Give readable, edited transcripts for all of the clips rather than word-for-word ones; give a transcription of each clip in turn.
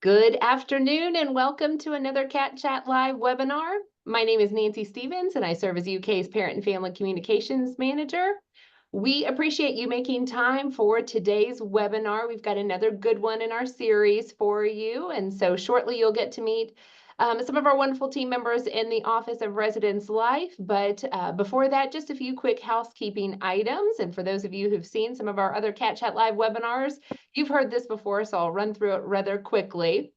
Good afternoon and welcome to another Cat Chat Live webinar. My name is Nancy Stevens and I serve as UK's Parent and Family Communications Manager. We appreciate you making time for today's webinar. We've got another good one in our series for you, and so shortly you'll get to meet some of our wonderful team members in the Office of Residence Life. But before that, just a few quick housekeeping items. And for those of you who've seen some of our other Cat Chat Live webinars, you've heard this before, so I'll run through it rather quickly.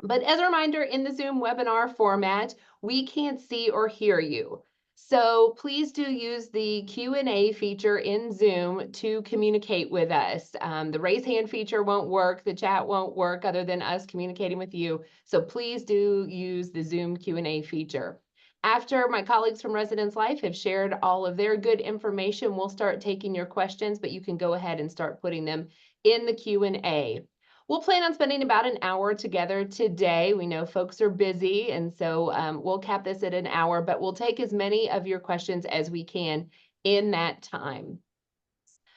But as a reminder, in the Zoom webinar format, we can't see or hear you. So please do use the Q&A feature in Zoom to communicate with us. The raise hand feature won't work, the chat won't work other than us communicating with you. So please do use the Zoom Q&A feature. After my colleagues from Residence Life have shared all of their good information, we'll start taking your questions, but you can go ahead and start putting them in the Q&A. We'll plan on spending about an hour together today. We know folks are busy, and so we'll cap this at an hour, but we'll take as many of your questions as we can in that time.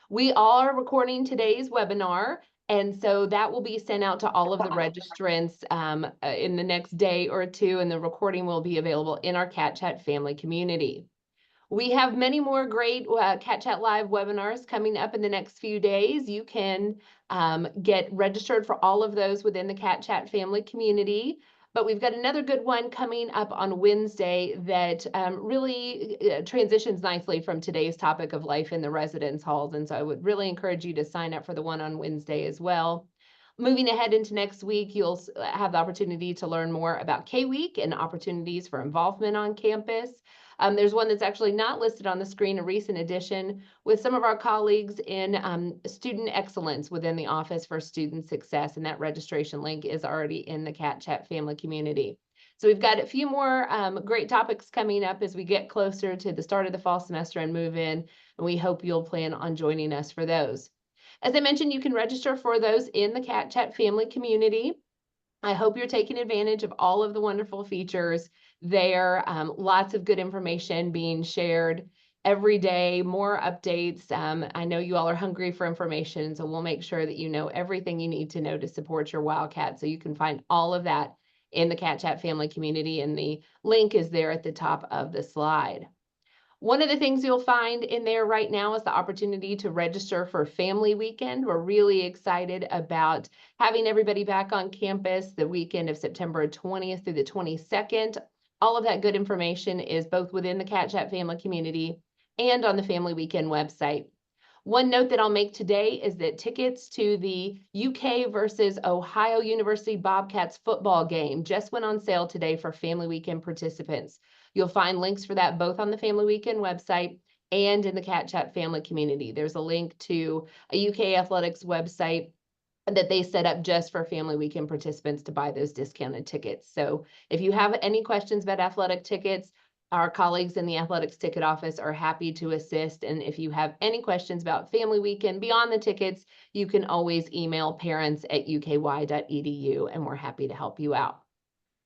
We are recording today's webinar, and so that will be sent out to all of the registrants in the next day or two, and the recording will be available in our Cat Chat family community. We have many more great Cat Chat Live webinars coming up in the next few days. You can get registered for all of those within the Cat Chat family community. But we've got another good one coming up on Wednesday that really transitions nicely from today's topic of life in the residence halls. And so I would really encourage you to sign up for the one on Wednesday as well. Moving ahead into next week, you'll have the opportunity to learn more about K-Week and opportunities for involvement on campus. There's one that's actually not listed on the screen, a recent addition with some of our colleagues in student excellence within the Office for Student Success, and that registration link is already in the Cat Chat family community. So we've got a few more great topics coming up as we get closer to the start of the fall semester and move in, and we hope you'll plan on joining us for those. As I mentioned, you can register for those in the Cat Chat family community. I hope you're taking advantage of all of the wonderful features there. Lots of good information being shared every day, more updates. I know you all are hungry for information, so we'll make sure that you know everything you need to know to support your Wildcat. So you can find all of that in the Cat Chat family community, and the link is there at the top of the slide. One of the things you'll find in there right now is the opportunity to register for Family Weekend. We're really excited about having everybody back on campus the weekend of September 20th through the 22nd. All of that good information is both within the Cat Chat family community and on the Family Weekend website. One note that I'll make today is that tickets to the UK versus Ohio University Bobcats football game just went on sale today for Family Weekend participants. You'll find links for that both on the Family Weekend website and in the Cat Chat family community. There's a link to a UK Athletics website that they set up just for Family Weekend participants to buy those discounted tickets. So if you have any questions about athletic tickets, our colleagues in the athletics ticket office are happy to assist. And if you have any questions about Family Weekend beyond the tickets, you can always email parents@uky.edu, and we're happy to help you out.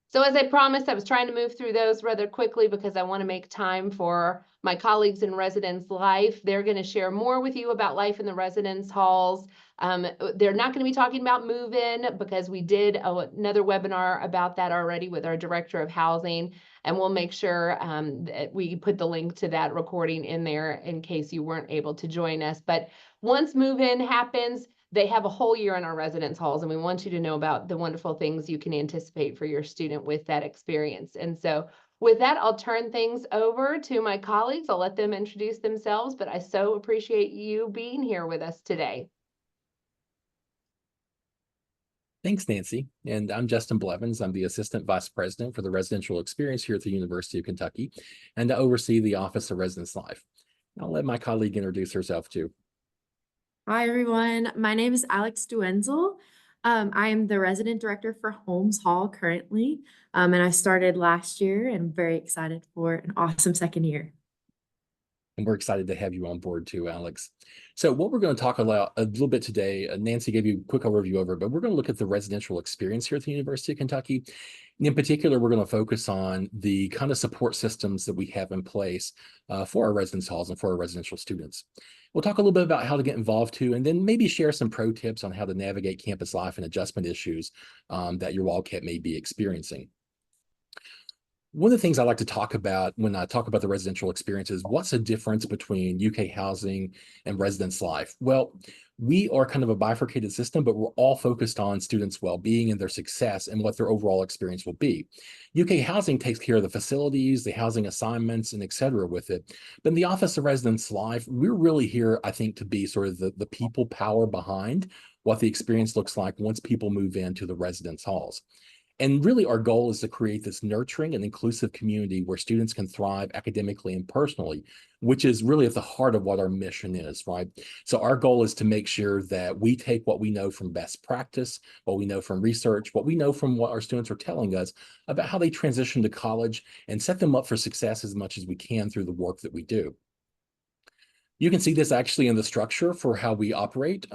So as I promised, I was trying to move through those rather quickly because I want to make time for my colleagues in Residence Life. They're going to share more with you about life in the residence halls. They're not going to be talking about move-in because we did another webinar about that already with our Director of Housing, and we'll make sure that we put the link to that recording in there in case you weren't able to join us. But once move-in happens, they have a whole year in our residence halls, and we want you to know about the wonderful things you can anticipate for your student with that experience. And so with that, I'll turn things over to my colleagues. I'll let them introduce themselves, but I so appreciate you being here with us today. Thanks, Nancy. And I'm Justin Blevins. I'm the Assistant Vice President for the Residential Experience here at the University of Kentucky, and I oversee the Office of Residence Life. I'll let my colleague introduce herself too. Hi, everyone. My name is Alex Duenzel. I am the resident director for Holmes Hall currently, and I started last year and I'm very excited for an awesome second year. And we're excited to have you on board too, Alex. So what we're going to talk about a little bit today, Nancy gave you a quick overview over, but we're going to look at the residential experience here at the University of Kentucky. And in particular, we're going to focus on the kind of support systems that we have in place for our residence halls and for our residential students. We'll talk a little bit about how to get involved too, and then maybe share some pro tips on how to navigate campus life and adjustment issues that your Wildcat may be experiencing. One of the things I like to talk about when I talk about the residential experience is what's the difference between UK housing and residence life? Well, we are kind of a bifurcated system, but we're all focused on students' well-being and their success and what their overall experience will be. UK housing takes care of the facilities, the housing assignments, and et cetera with it. But in the Office of Residence Life, we're really here, I think, to be sort of the people power behind what the experience looks like once people move into the residence halls. And really, our goal is to create this nurturing and inclusive community where students can thrive academically and personally, which is really at the heart of what our mission is, right? So our goal is to make sure that we take what we know from best practice, what we know from research, what we know from what our students are telling us about how they transition to college and set them up for success as much as we can through the work that we do. You can see this actually in the structure for how we operate.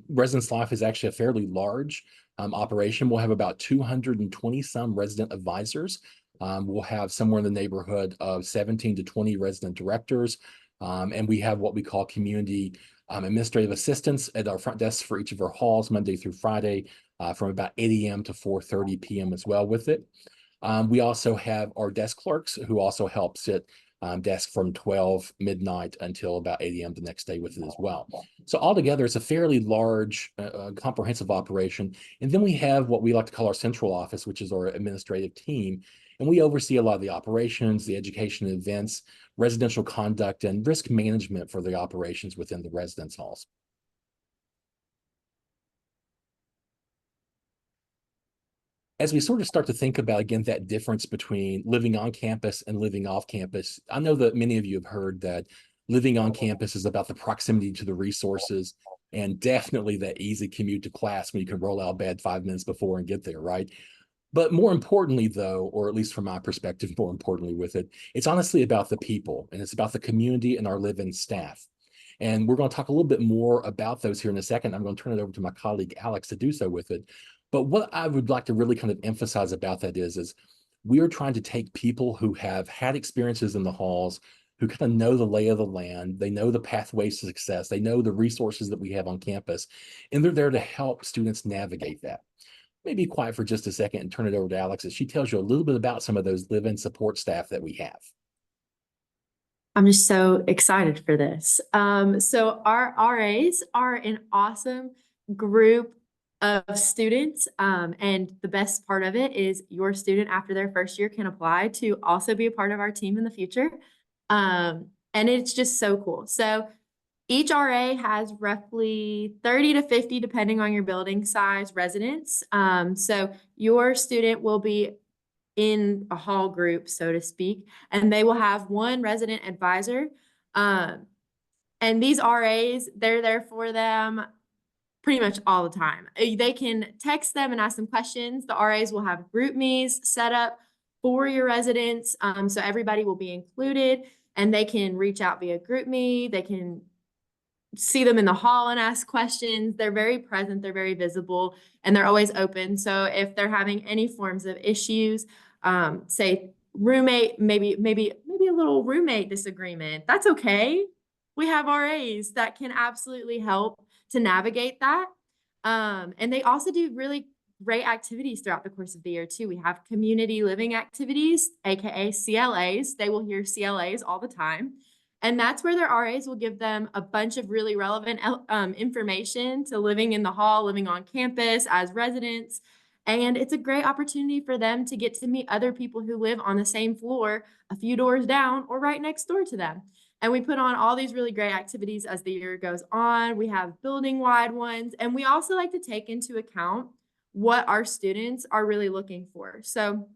Residence Life is actually a fairly large operation. We'll have about 220 some resident advisors. We'll have somewhere in the neighborhood of 17 to 20 resident directors. And we have what we call community administrative assistants at our front desk for each of our halls, Monday through Friday, from about 8 a.m. to 4:30 p.m. as well with it. We also have our desk clerks who also help sit desk from 12 midnight until about 8 a.m. the next day with it as well. So altogether, it's a fairly large, comprehensive operation. And then we have what we like to call our central office, which is our administrative team. And we oversee a lot of the operations, the education events, residential conduct, and risk management for the operations within the residence halls. As we sort of start to think about, again, that difference between living on campus and living off campus, I know that many of you have heard that living on campus is about the proximity to the resources and definitely that easy commute to class when you can roll out of bed 5 minutes before and get there, right? But more importantly, though, or at least from my perspective, more importantly with it, it's honestly about the people and it's about the community and our live-in staff. And we're going to talk a little bit more about those here in a second. I'm going to turn it over to my colleague, Alex, to do so with it. But what I would like to really kind of emphasize about that is we are trying to take people who have had experiences in the halls, who kind of know the lay of the land, they know the pathways to success, they know the resources that we have on campus, and they're there to help students navigate that. Maybe be quiet for just a second and turn it over to Alex as she tells you a little bit about some of those live-in support staff that we have. I'm just so excited for this. So our RAs are an awesome group of students. And the best part of it is your student after their first year can apply to also be a part of our team in the future. And it's just so cool. So each RA has roughly 30 to 50, depending on your building size, residents. So your student will be in a hall group, so to speak, and they will have one resident advisor. And these RAs, they're there for them pretty much all the time. They can text them and ask them questions. The RAs will have group me's set up for your residents. So everybody will be included and they can reach out via group me. They can see them in the hall and ask questions. They're very present, they're very visible, and they're always open. So if they're having any forms of issues, say roommate, maybe a little roommate disagreement, that's okay. We have RAs that can absolutely help to navigate that. And they also do really great activities throughout the course of the year too. We have community living activities, AKA CLAs. They will hear CLAs all the time. And that's where their RAs will give them a bunch of really relevant information to living in the hall, living on campus as residents. And it's a great opportunity for them to get to meet other people who live on the same floor, a few doors down or right next door to them. And we put on all these really great activities as the year goes on. We have building-wide ones. And we also like to take into account what our students are really looking for. So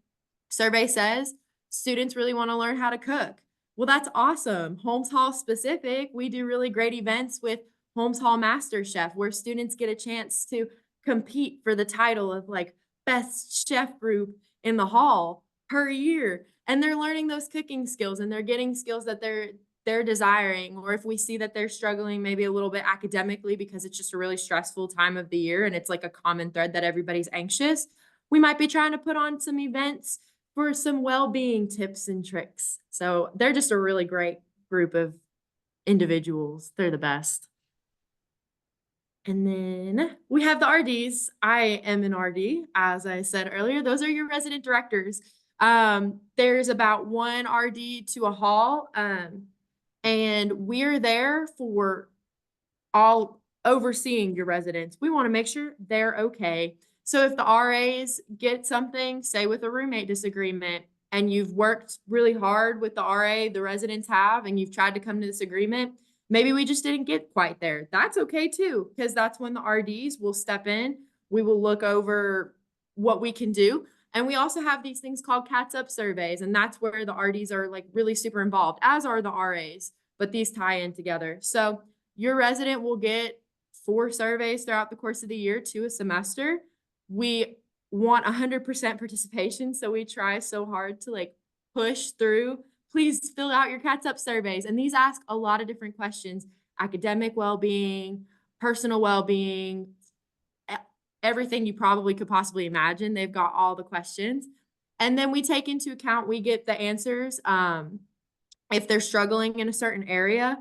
survey says students really want to learn how to cook. Well, that's awesome. Holmes Hall specific, we do really great events with Holmes Hall Master Chef where students get a chance to compete for the title of like best chef group in the hall per year. And they're learning those cooking skills and they're getting skills that they're desiring. Or if we see that they're struggling maybe a little bit academically because it's just a really stressful time of the year and it's like a common thread that everybody's anxious, we might be trying to put on some events for some well-being tips and tricks. So they're just a really great group of individuals. They're the best. And then we have the RDs. I am an RD, as I said earlier. Those are your resident directors. There's about one RD to a hall, and we're there for all overseeing your residents. We want to make sure they're okay. So if the RAs get something, say with a roommate disagreement, and you've worked really hard with the RA, the residents have, and you've tried to come to this agreement, maybe we just didn't get quite there. That's okay too, because that's when the RDs will step in. We will look over what we can do. And we also have these things called CATS up surveys, and that's where the RDs are like really super involved, as are the RAs, but these tie in together. So your resident will get 4 surveys throughout the course of the year, 2 a semester. We want 100% participation, so we try so hard to like push through. Please fill out your CATS up surveys. And these ask a lot of different questions: academic well-being, personal well-being, everything you probably could possibly imagine. They've got all the questions. And then we take into account, we get the answers. If they're struggling in a certain area,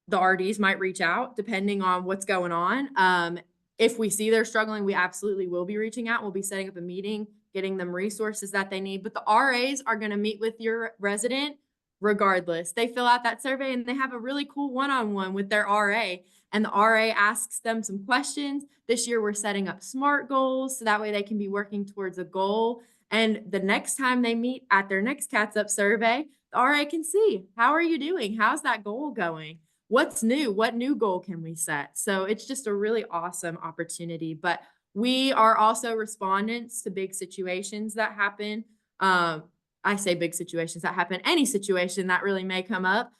the RDs might reach out depending on what's going on. If we see they're struggling, we absolutely will be reaching out. We'll be setting up a meeting, getting them resources that they need. But the RAs are going to meet with your resident regardless. They fill out that survey and they have a really cool one-on-one with their RA. And the RA asks them some questions. This year, we're setting up SMART goals, so that way they can be working towards a goal. And the next time they meet at their next CATS up survey, the RA can see, how are you doing? How's that goal going? What's new? What new goal can we set? So it's just a really awesome opportunity. But we are also respondents to big situations that happen. I say big situations that happen, any situation that really may come up.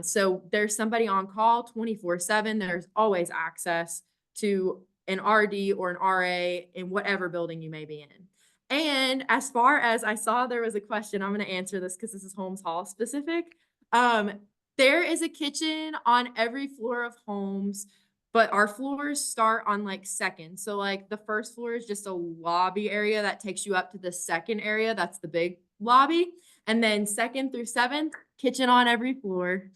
So there's somebody on call 24/7. There's always access to an RD or an RA in whatever building you may be in. And as far as I saw, there was a question. I'm going to answer this because this is Holmes Hall specific. There is a kitchen on every floor of Holmes, but our floors start on like second. So like the first floor is just a lobby area that takes you up to the second area. That's the big lobby. And then 2nd through 7th, kitchen on every floor.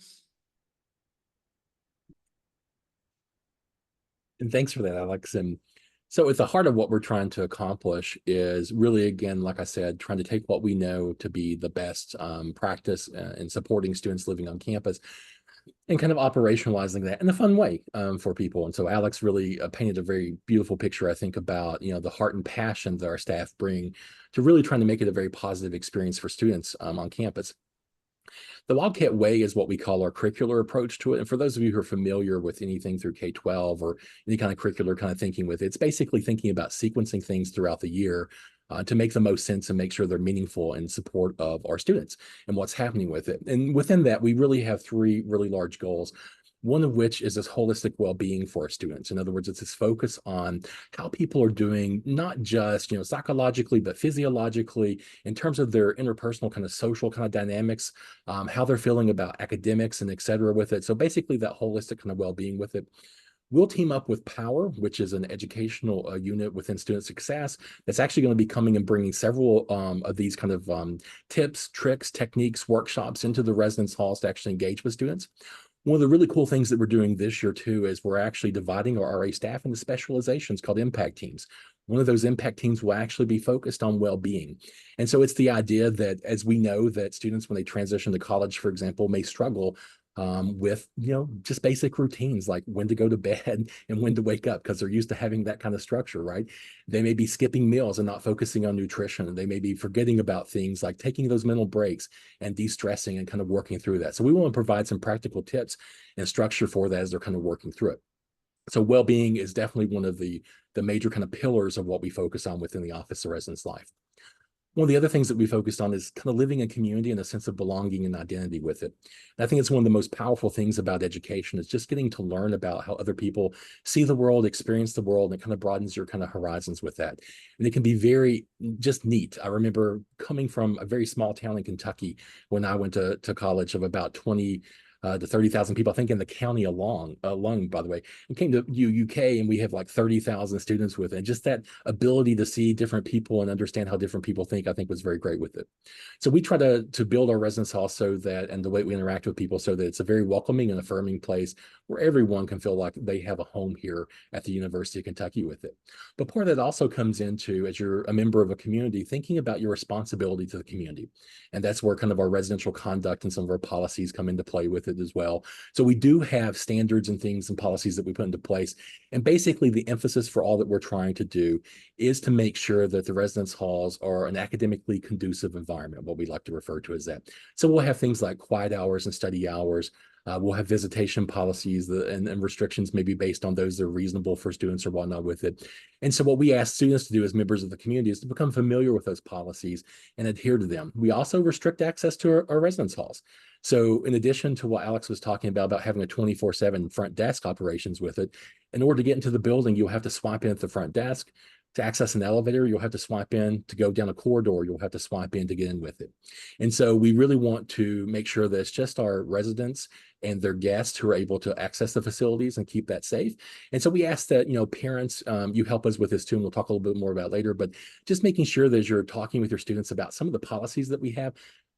And thanks for that, Alex. And so at the heart of what we're trying to accomplish is really, again, like I said, trying to take what we know to be the best practice in supporting students living on campus and kind of operationalizing that in a fun way for people. And so Alex really painted a very beautiful picture, I think, about, the heart and passion that our staff bring to really trying to make it a very positive experience for students on campus. The Wildcat Way is what we call our curricular approach to it. And for those of you who are familiar with anything through K-12 or any kind of curricular kind of thinking with it, it's basically thinking about sequencing things throughout the year to make the most sense and make sure they're meaningful in support of our students and what's happening with it. And within that, we really have 3 really large goals. One of which is this holistic well-being for our students. In other words, it's this focus on how people are doing, not just, psychologically, but physiologically, in terms of their interpersonal kind of social kind of dynamics, how they're feeling about academics and et cetera with it. So basically that holistic kind of well-being with it. We'll team up with POWER, which is an educational unit within Student Success that's actually going to be coming and bringing several of these kind of tips, tricks, techniques, workshops into the residence halls to actually engage with students. One of the really cool things that we're doing this year too is we're actually dividing our RA staff into specializations called impact teams. One of those impact teams will actually be focused on well-being. And so it's the idea that, as we know, that students, when they transition to college, for example, may struggle with, just basic routines like when to go to bed and when to wake up, because they're used to having that kind of structure, right? They may be skipping meals and not focusing on nutrition. And they may be forgetting about things like taking those mental breaks and de-stressing and kind of working through that. So we want to provide some practical tips and structure for that as they're kind of working through it. So well-being is definitely one of the major kind of pillars of what we focus on within the Office of Residence Life. One of the other things that we focused on is kind of living in community and a sense of belonging and identity with it. And I think it's one of the most powerful things about education is just getting to learn about how other people see the world, experience the world, and it kind of broadens your kind of horizons with that. And it can be very just neat. I remember coming from a very small town in Kentucky when I went to college of about 20 to 30,000 people, I think in the county alone, by the way. We came to UK and we have like 30,000 students with it. Just that ability to see different people and understand how different people think, I think was very great with it. So we try to build our residence hall so that, and the way we interact with people, so that it's a very welcoming and affirming place where everyone can feel like they have a home here at the University of Kentucky with it. But part of that also comes into, as you're a member of a community, thinking about your responsibility to the community. And that's where kind of our residential conduct and some of our policies come into play with it as well. So we do have standards and things and policies that we put into place. And basically the emphasis for all that we're trying to do is to make sure that the residence halls are an academically conducive environment, what we like to refer to as that. So we'll have things like quiet hours and study hours. We'll have visitation policies and restrictions maybe based on those that are reasonable for students or whatnot with it. And so what we ask students to do as members of the community is to become familiar with those policies and adhere to them. We also restrict access to our residence halls. So in addition to what Alex was talking about having a 24/7 front desk operations with it, in order to get into the building, you'll have to swipe in at the front desk. To access an elevator, you'll have to swipe in. To go down a corridor, you'll have to swipe in to get in with it. And so we really want to make sure that it's just our residents and their guests who are able to access the facilities and keep that safe. And so we ask that, parents, you help us with this too, and we'll talk a little bit more about it later, but just making sure that as you're talking with your students about some of the policies that we have,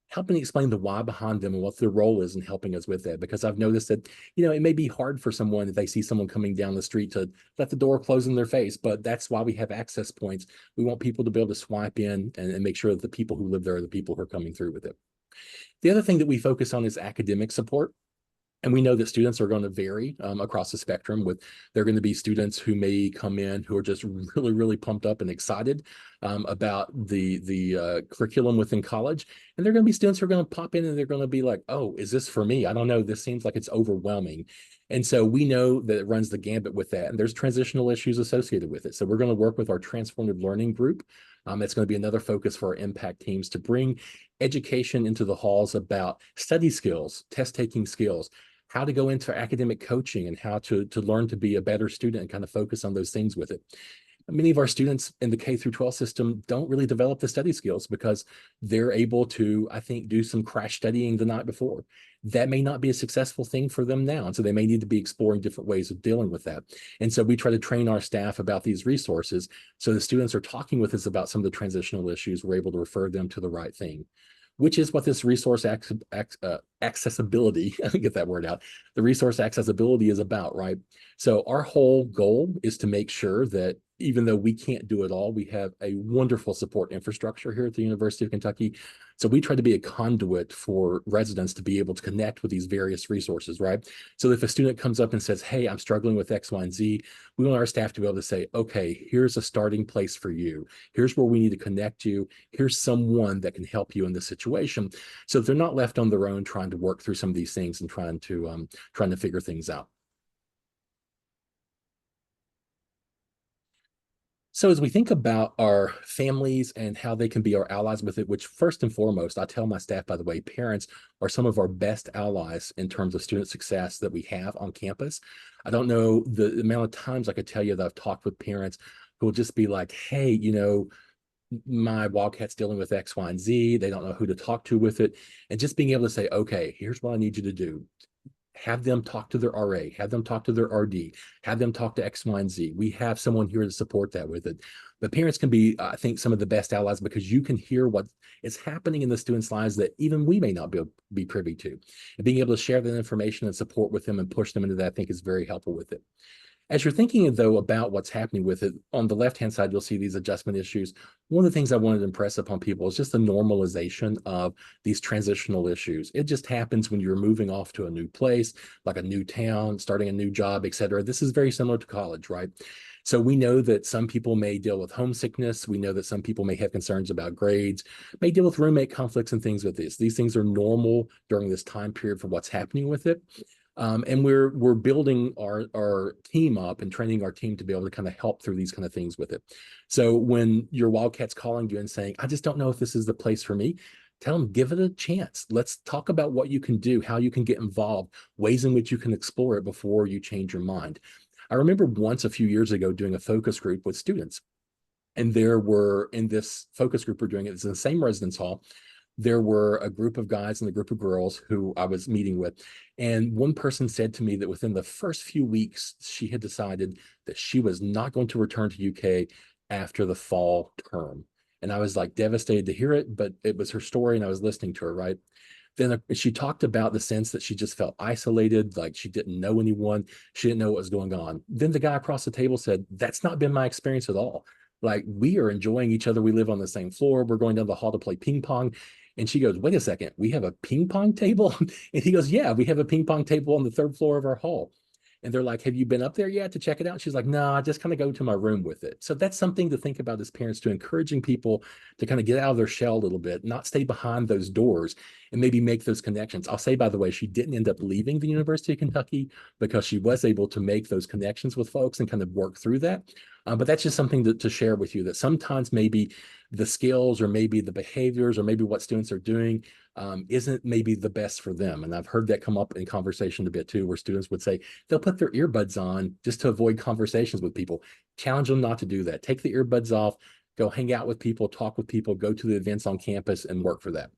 helping explain the why behind them and what their role is in helping us with that. Because I've noticed that, it may be hard for someone if they see someone coming down the street to let the door close in their face, but that's why we have access points. We want people to be able to swipe in and make sure that the people who live there are the people who are coming through with it. The other thing that we focus on is academic support. And we know that students are going to vary across the spectrum. There are going to be students who may come in who are just really, really pumped up and excited about the curriculum within college. And there are going to be students who are going to pop in and they're going to be like, oh, is this for me? I don't know. This seems like it's overwhelming. And so we know that it runs the gambit with that. And there's transitional issues associated with it. So we're going to work with our transformative learning group. That's going to be another focus for our impact teams to bring education into the halls about study skills, test taking skills, how to go into academic coaching and how to learn to be a better student and kind of focus on those things with it. Many of our students in the K through 12 system don't really develop the study skills because they're able to, I think, do some crash studying the night before. That may not be a successful thing for them now. And so they may need to be exploring different ways of dealing with that. And so we try to train our staff about these resources. So the students are talking with us about some of the transitional issues. We're able to refer them to the right thing, which is what this resource accessibility, I can get that word out, the resource accessibility is about, right? So our whole goal is to make sure that even though we can't do it all, we have a wonderful support infrastructure here at the University of Kentucky. So we try to be a conduit for residents to be able to connect with these various resources, right? So if a student comes up and says, hey, I'm struggling with X, Y, and Z, we want our staff to be able to say, okay, here's a starting place for you. Here's where we need to connect you. Here's someone that can help you in this situation. So they're not left on their own trying to work through some of these things and trying to figure things out. So as we think about our families and how they can be our allies with it, which first and foremost, I tell my staff, by the way, parents are some of our best allies in terms of student success that we have on campus. I don't know the amount of times I could tell you that I've talked with parents who will just be like, hey, my Wildcat's dealing with X, Y, and Z. They don't know who to talk to with it. And just being able to say, okay, here's what I need you to do. Have them talk to their RA, have them talk to their RD, have them talk to X, Y, and Z. We have someone here to support that with it. But parents can be, I think, some of the best allies because you can hear what is happening in the students' lives that even we may not be privy to. And being able to share that information and support with them and push them into that, I think, is very helpful with it. As you're thinking, though, about what's happening with it, on the left-hand side, you'll see these adjustment issues. One of the things I wanted to impress upon people is just the normalization of these transitional issues. It just happens when you're moving off to a new place, like a new town, starting a new job, et cetera. This is very similar to college, right? So we know that some people may deal with homesickness. We know that some people may have concerns about grades, may deal with roommate conflicts and things with this. These things are normal during this time period for what's happening with it. And we're building our team up and training our team to be able to kind of help through these kind of things with it. So when your Wildcat's calling you and saying, I just don't know if this is the place for me, tell them, give it a chance. Let's talk about what you can do, how you can get involved, ways in which you can explore it before you change your mind. I remember once a few years ago doing a focus group with students. And there were, in this focus group we're doing, it's in the same residence hall. there were a group of guys and a group of girls who I was meeting with. And one person said to me that within the first few weeks, she had decided that she was not going to return to UK after the fall term. And I was like devastated to hear it, but it was her story and I was listening to her, right? Then she talked about the sense that she just felt isolated, like she didn't know anyone, she didn't know what was going on. Then the guy across the table said, "That's not been my experience at all. Like we are enjoying each other. We live on the same floor. We're going down the hall to play ping pong." And she goes, "Wait a second, we have a ping pong table?" And he goes, "Yeah, we have a ping pong table on the third floor of our hall." And they're like, "Have you been up there yet to check it out?" She's like, "No, I just kind of go to my room with it." So that's something to think about as parents, to encouraging people to kind of get out of their shell a little bit, not stay behind those doors and maybe make those connections. I'll say, by the way, she didn't end up leaving the University of Kentucky because she was able to make those connections with folks and kind of work through that. But that's just something to share with you, that sometimes maybe the skills or maybe the behaviors or maybe what students are doing isn't maybe the best for them. And I've heard that come up in conversation a bit too, where students would say they'll put their earbuds on just to avoid conversations with people. Challenge them not to do that. Take the earbuds off, go hang out with people, talk with people, go to the events on campus and work for that.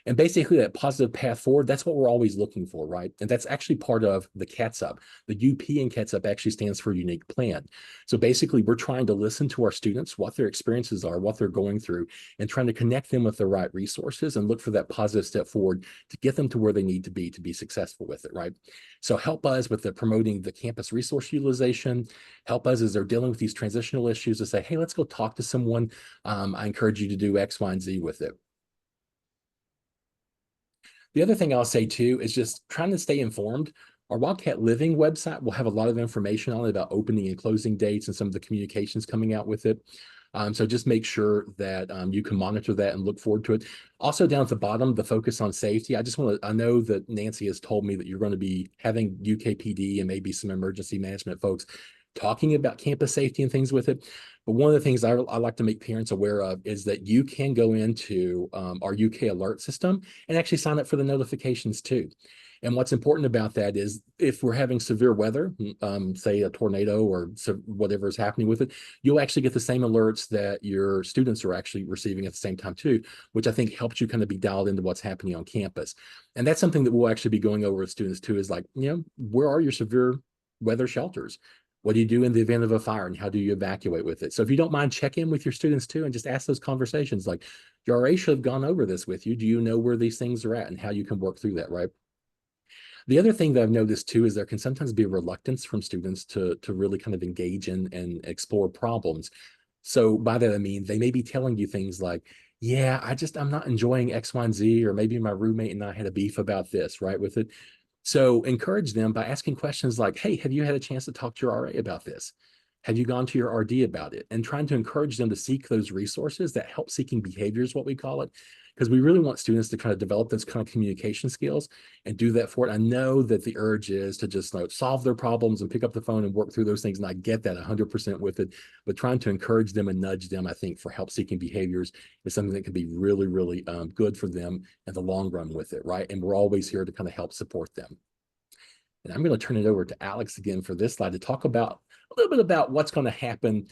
And basically that positive path forward, that's what we're always looking for, right? And that's actually part of the CATSUP. The UP in CATSUP actually stands for Unique Plan. So basically we're trying to listen to our students, what their experiences are, what they're going through, and trying to connect them with the right resources and look for that positive step forward to get them to where they need to be successful with it, right? So help us with the promoting the campus resource utilization, help us as they're dealing with these transitional issues to say, hey, let's go talk to someone. I encourage you to do X, Y, and Z with it. The other thing I'll say too is just trying to stay informed. Our Wildcat Living website will have a lot of information on it about opening and closing dates and some of the communications coming out with it. So just make sure that you can monitor that and look forward to it. Also down at the bottom, the focus on safety. I know that Nancy has told me that you're going to be having UKPD and maybe some emergency management folks talking about campus safety and things with it. But one of the things I like to make parents aware of is that you can go into our UK alert system and actually sign up for the notifications too. And what's important about that is if we're having severe weather, say a tornado or whatever is happening with it, you'll actually get the same alerts that your students are actually receiving at the same time too, which I think helps you kind of be dialed into what's happening on campus. And that's something that we'll actually be going over with students too, is like, where are your severe weather shelters? What do you do in the event of a fire and how do you evacuate with it? So if you don't mind, check in with your students too and just ask those conversations like, your RA should have gone over this with you. Do you know where these things are at and how you can work through that, right? The other thing that I've noticed too is there can sometimes be a reluctance from students to really kind of engage in and explore problems. So by that, I mean, they may be telling you things like, yeah, I'm not enjoying X, Y, and Z, or maybe my roommate and I had a beef about this, right, with it. So encourage them by asking questions like, hey, have you had a chance to talk to your RA about this? Have you gone to your RD about it? And trying to encourage them to seek those resources, that help seeking behaviors, what we call it, because we really want students to kind of develop those kind of communication skills and do that for it. I know that the urge is to just solve their problems and pick up the phone and work through those things. And I get that 100% with it, but trying to encourage them and nudge them, I think, for help seeking behaviors is something that can be really, really good for them in the long run with it, right? And we're always here to kind of help support them. And I'm going to turn it over to Alex again for this slide to talk about a little bit about what's going to happen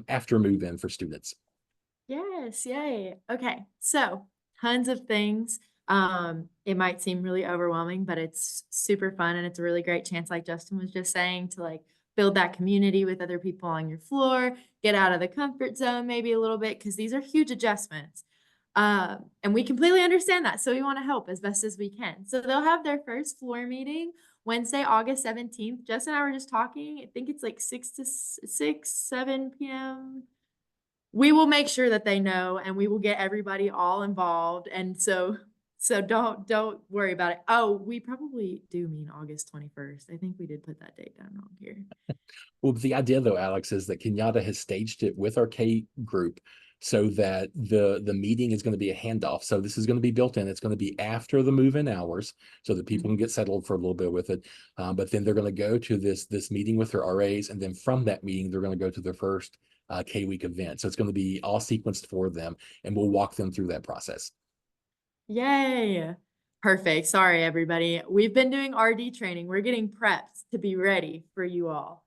after move-in for students. Yes, yay. Okay, so tons of things. It might seem really overwhelming, but it's super fun and it's a really great chance, like Justin was just saying, to build that community with other people on your floor, get out of the comfort zone maybe a little bit, because these are huge adjustments. And we completely understand that. So we want to help as best as we can. So they'll have their first floor meeting Wednesday, August 17th. Justin and I were just talking. I think it's 7 p.m. We will make sure that they know and we will get everybody all involved. And so don't worry about it. Oh, we probably do mean August 21st. I think we did put that date down wrong here. Well, the idea though, Alex, is that Kenyatta has staged it with our K group so that the meeting is going to be a handoff. So this is going to be built in. It's going to be after the move-in hours so that people can get settled for a little bit with it. But then they're going to go to this meeting with their RAs. And then from that meeting, they're going to go to their first K-week event. So it's going to be all sequenced for them and we'll walk them through that process. Yay. Perfect. Sorry, everybody. We've been doing RD training. We're getting prepped to be ready for you all.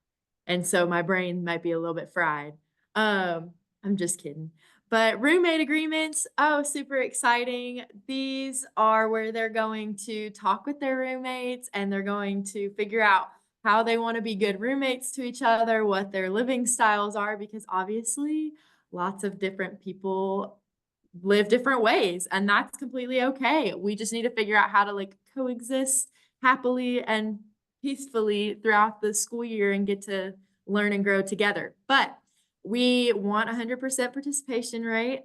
And so my brain might be a little bit fried. I'm just kidding. But roommate agreements, oh, super exciting. These are where they're going to talk with their roommates and they're going to figure out how they want to be good roommates to each other, what their living styles are, because obviously lots of different people live different ways, and that's completely okay. We just need to figure out how to like coexist happily and peacefully throughout the school year and get to learn and grow together. But we want 100% participation rate.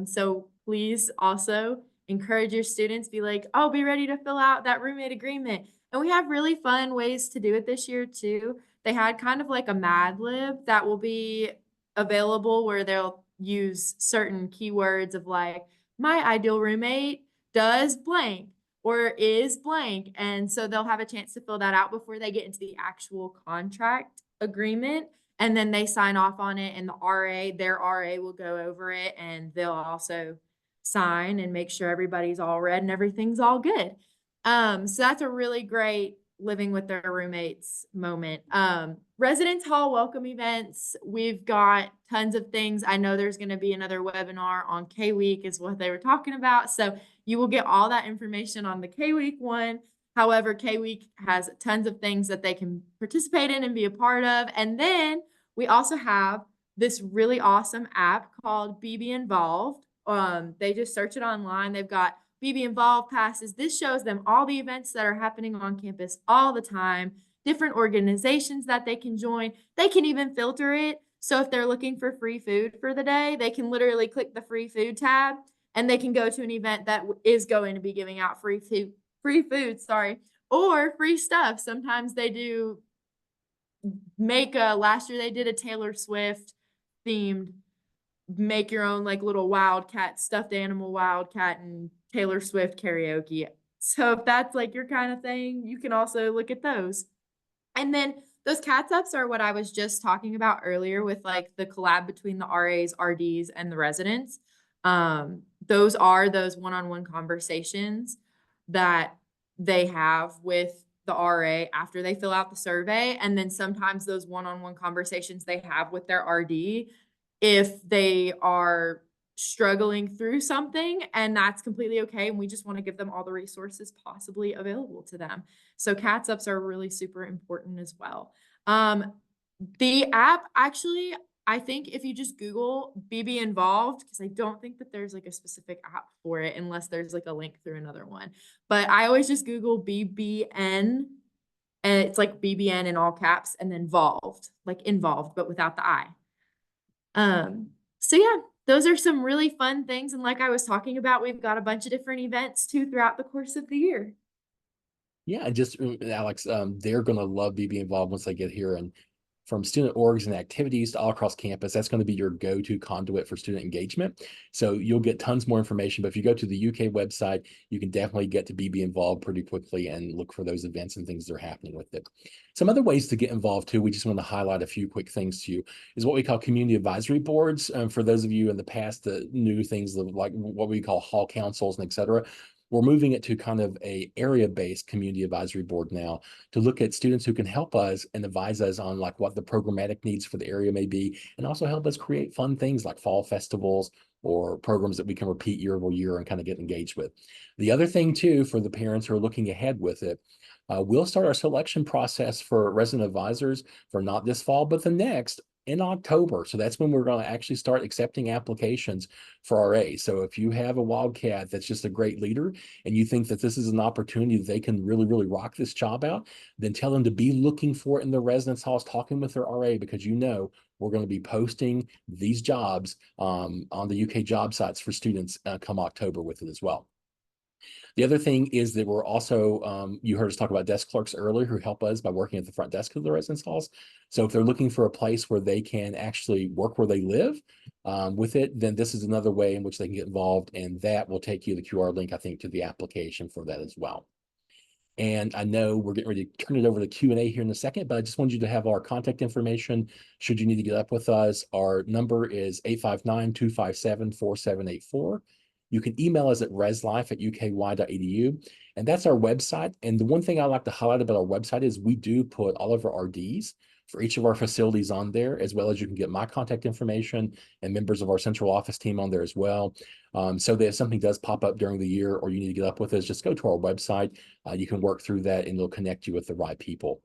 So please also encourage your students, be like, oh, be ready to fill out that roommate agreement. And we have really fun ways to do it this year too. They had kind of like a Mad Lib that will be available where they'll use certain keywords of like, my ideal roommate does blank or is blank. And so they'll have a chance to fill that out before they get into the actual contract agreement. And then they sign off on it, and their RA will go over it, and they'll also sign and make sure everybody's all read and everything's all good. So that's a really great living with their roommates moment. Residence Hall welcome events. We've got tons of things. I know there's going to be another webinar on K-Week is what they were talking about. So you will get all that information on the K-Week one. However, K-Week has tons of things that they can participate in and be a part of. And then we also have this really awesome app called BB Involved. They just search it online. They've got BB Involved passes. This shows them all the events that are happening on campus all the time, different organizations that they can join. They can even filter it. So if they're looking for free food for the day, they can literally click the free food tab and they can go to an event that is going to be giving out free food, or free stuff. Sometimes they do last year they did a Taylor Swift themed make your own like little wildcat, stuffed animal wildcat and Taylor Swift karaoke. So if that's like your kind of thing, you can also look at those. And then those CATS ups are what I was just talking about earlier with like the collab between the RAs, RDs, and the residents. Those are those one-on-one conversations that they have with the RA after they fill out the survey. And then sometimes those one-on-one conversations they have with their RD if they are struggling through something, and that's completely okay. And we just want to give them all the resources possibly available to them. So CATS ups are really super important as well. The app, actually, I think if you just Google BB Involved, because I don't think that there's like a specific app for it unless there's like a link through another one. But I always just Google BBN, and it's like BBN in all caps, and then involved, like involved, but without the I. So yeah, those are some really fun things. And like I was talking about, we've got a bunch of different events too throughout the course of the year. Yeah, and just Alex, they're going to love being involved once they get here. And from student orgs and activities all across campus, that's going to be your go-to conduit for student engagement. So you'll get tons more information. But if you go to the UK website, you can definitely get to BB Involved pretty quickly and look for those events and things that are happening with it. Some other ways to get involved too, we just want to highlight a few quick things to you, is what we call community advisory boards. For those of you in the past that knew things like what we call hall councils and et cetera, we're moving it to kind of a area-based community advisory board now to look at students who can help us and advise us on like what the programmatic needs for the area may be, and also help us create fun things like fall festivals or programs that we can repeat year over year and kind of get engaged with. The other thing too, for the parents who are looking ahead with it, we'll start our selection process for resident advisors for not this fall, but the next in October. So that's when we're going to actually start accepting applications for RA. So if you have a Wildcat that's just a great leader and you think that this is an opportunity that they can really, really rock this job out, then tell them to be looking for it in the residence halls, talking with their RA, because you know we're going to be posting these jobs on the UK job sites for students come October with it as well. The other thing is that we're also, you heard us talk about desk clerks earlier who help us by working at the front desk of the residence halls. So if they're looking for a place where they can actually work where they live with it, then this is another way in which they can get involved, and that will take you the QR link, I think, to the application for that as well. And I know we're getting ready to turn it over to Q&A here in a second, but I just wanted you to have our contact information should you need to get up with us. Our number is 859-257-4784. You can email us at reslife@uky.edu, and that's our website. And the one thing I like to highlight about our website is we do put all of our RDs for each of our facilities on there, as well as you can get my contact information and members of our central office team on there as well. So that if something does pop up during the year or you need to get up with us, just go to our website. You can work through that and it'll connect you with the right people.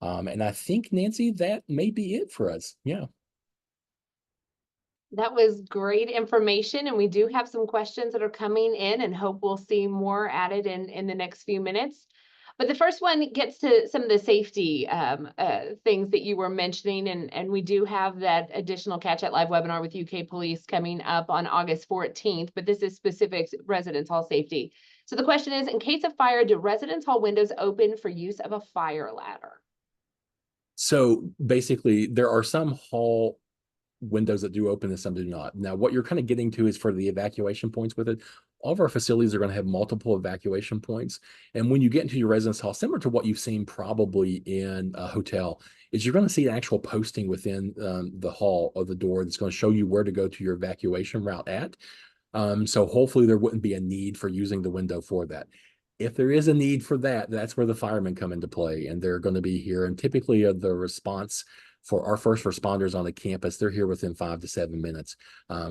And I think, Nancy, that may be it for us. Yeah. That was great information, and we do have some questions that are coming in and hope we'll see more added in the next few minutes. But the first one gets to some of the safety things that you were mentioning, and we do have that additional Cat Chat Live webinar with UK Police coming up on August 14th, but this is specific residence hall safety. So the question is, in case of fire, do residence hall windows open for use of a fire ladder? So basically, there are some hall windows that do open and some do not. Now, what you're kind of getting to is for the evacuation points with it. All of our facilities are going to have multiple evacuation points. And when you get into your residence hall, similar to what you've seen probably in a hotel, is you're going to see an actual posting within the hall of the door that's going to show you where to go to your evacuation route at. So hopefully there wouldn't be a need for using the window for that. If there is a need for that, that's where the firemen come into play, and they're going to be here. And typically the response for our first responders on the campus, they're here within 5 to 7 minutes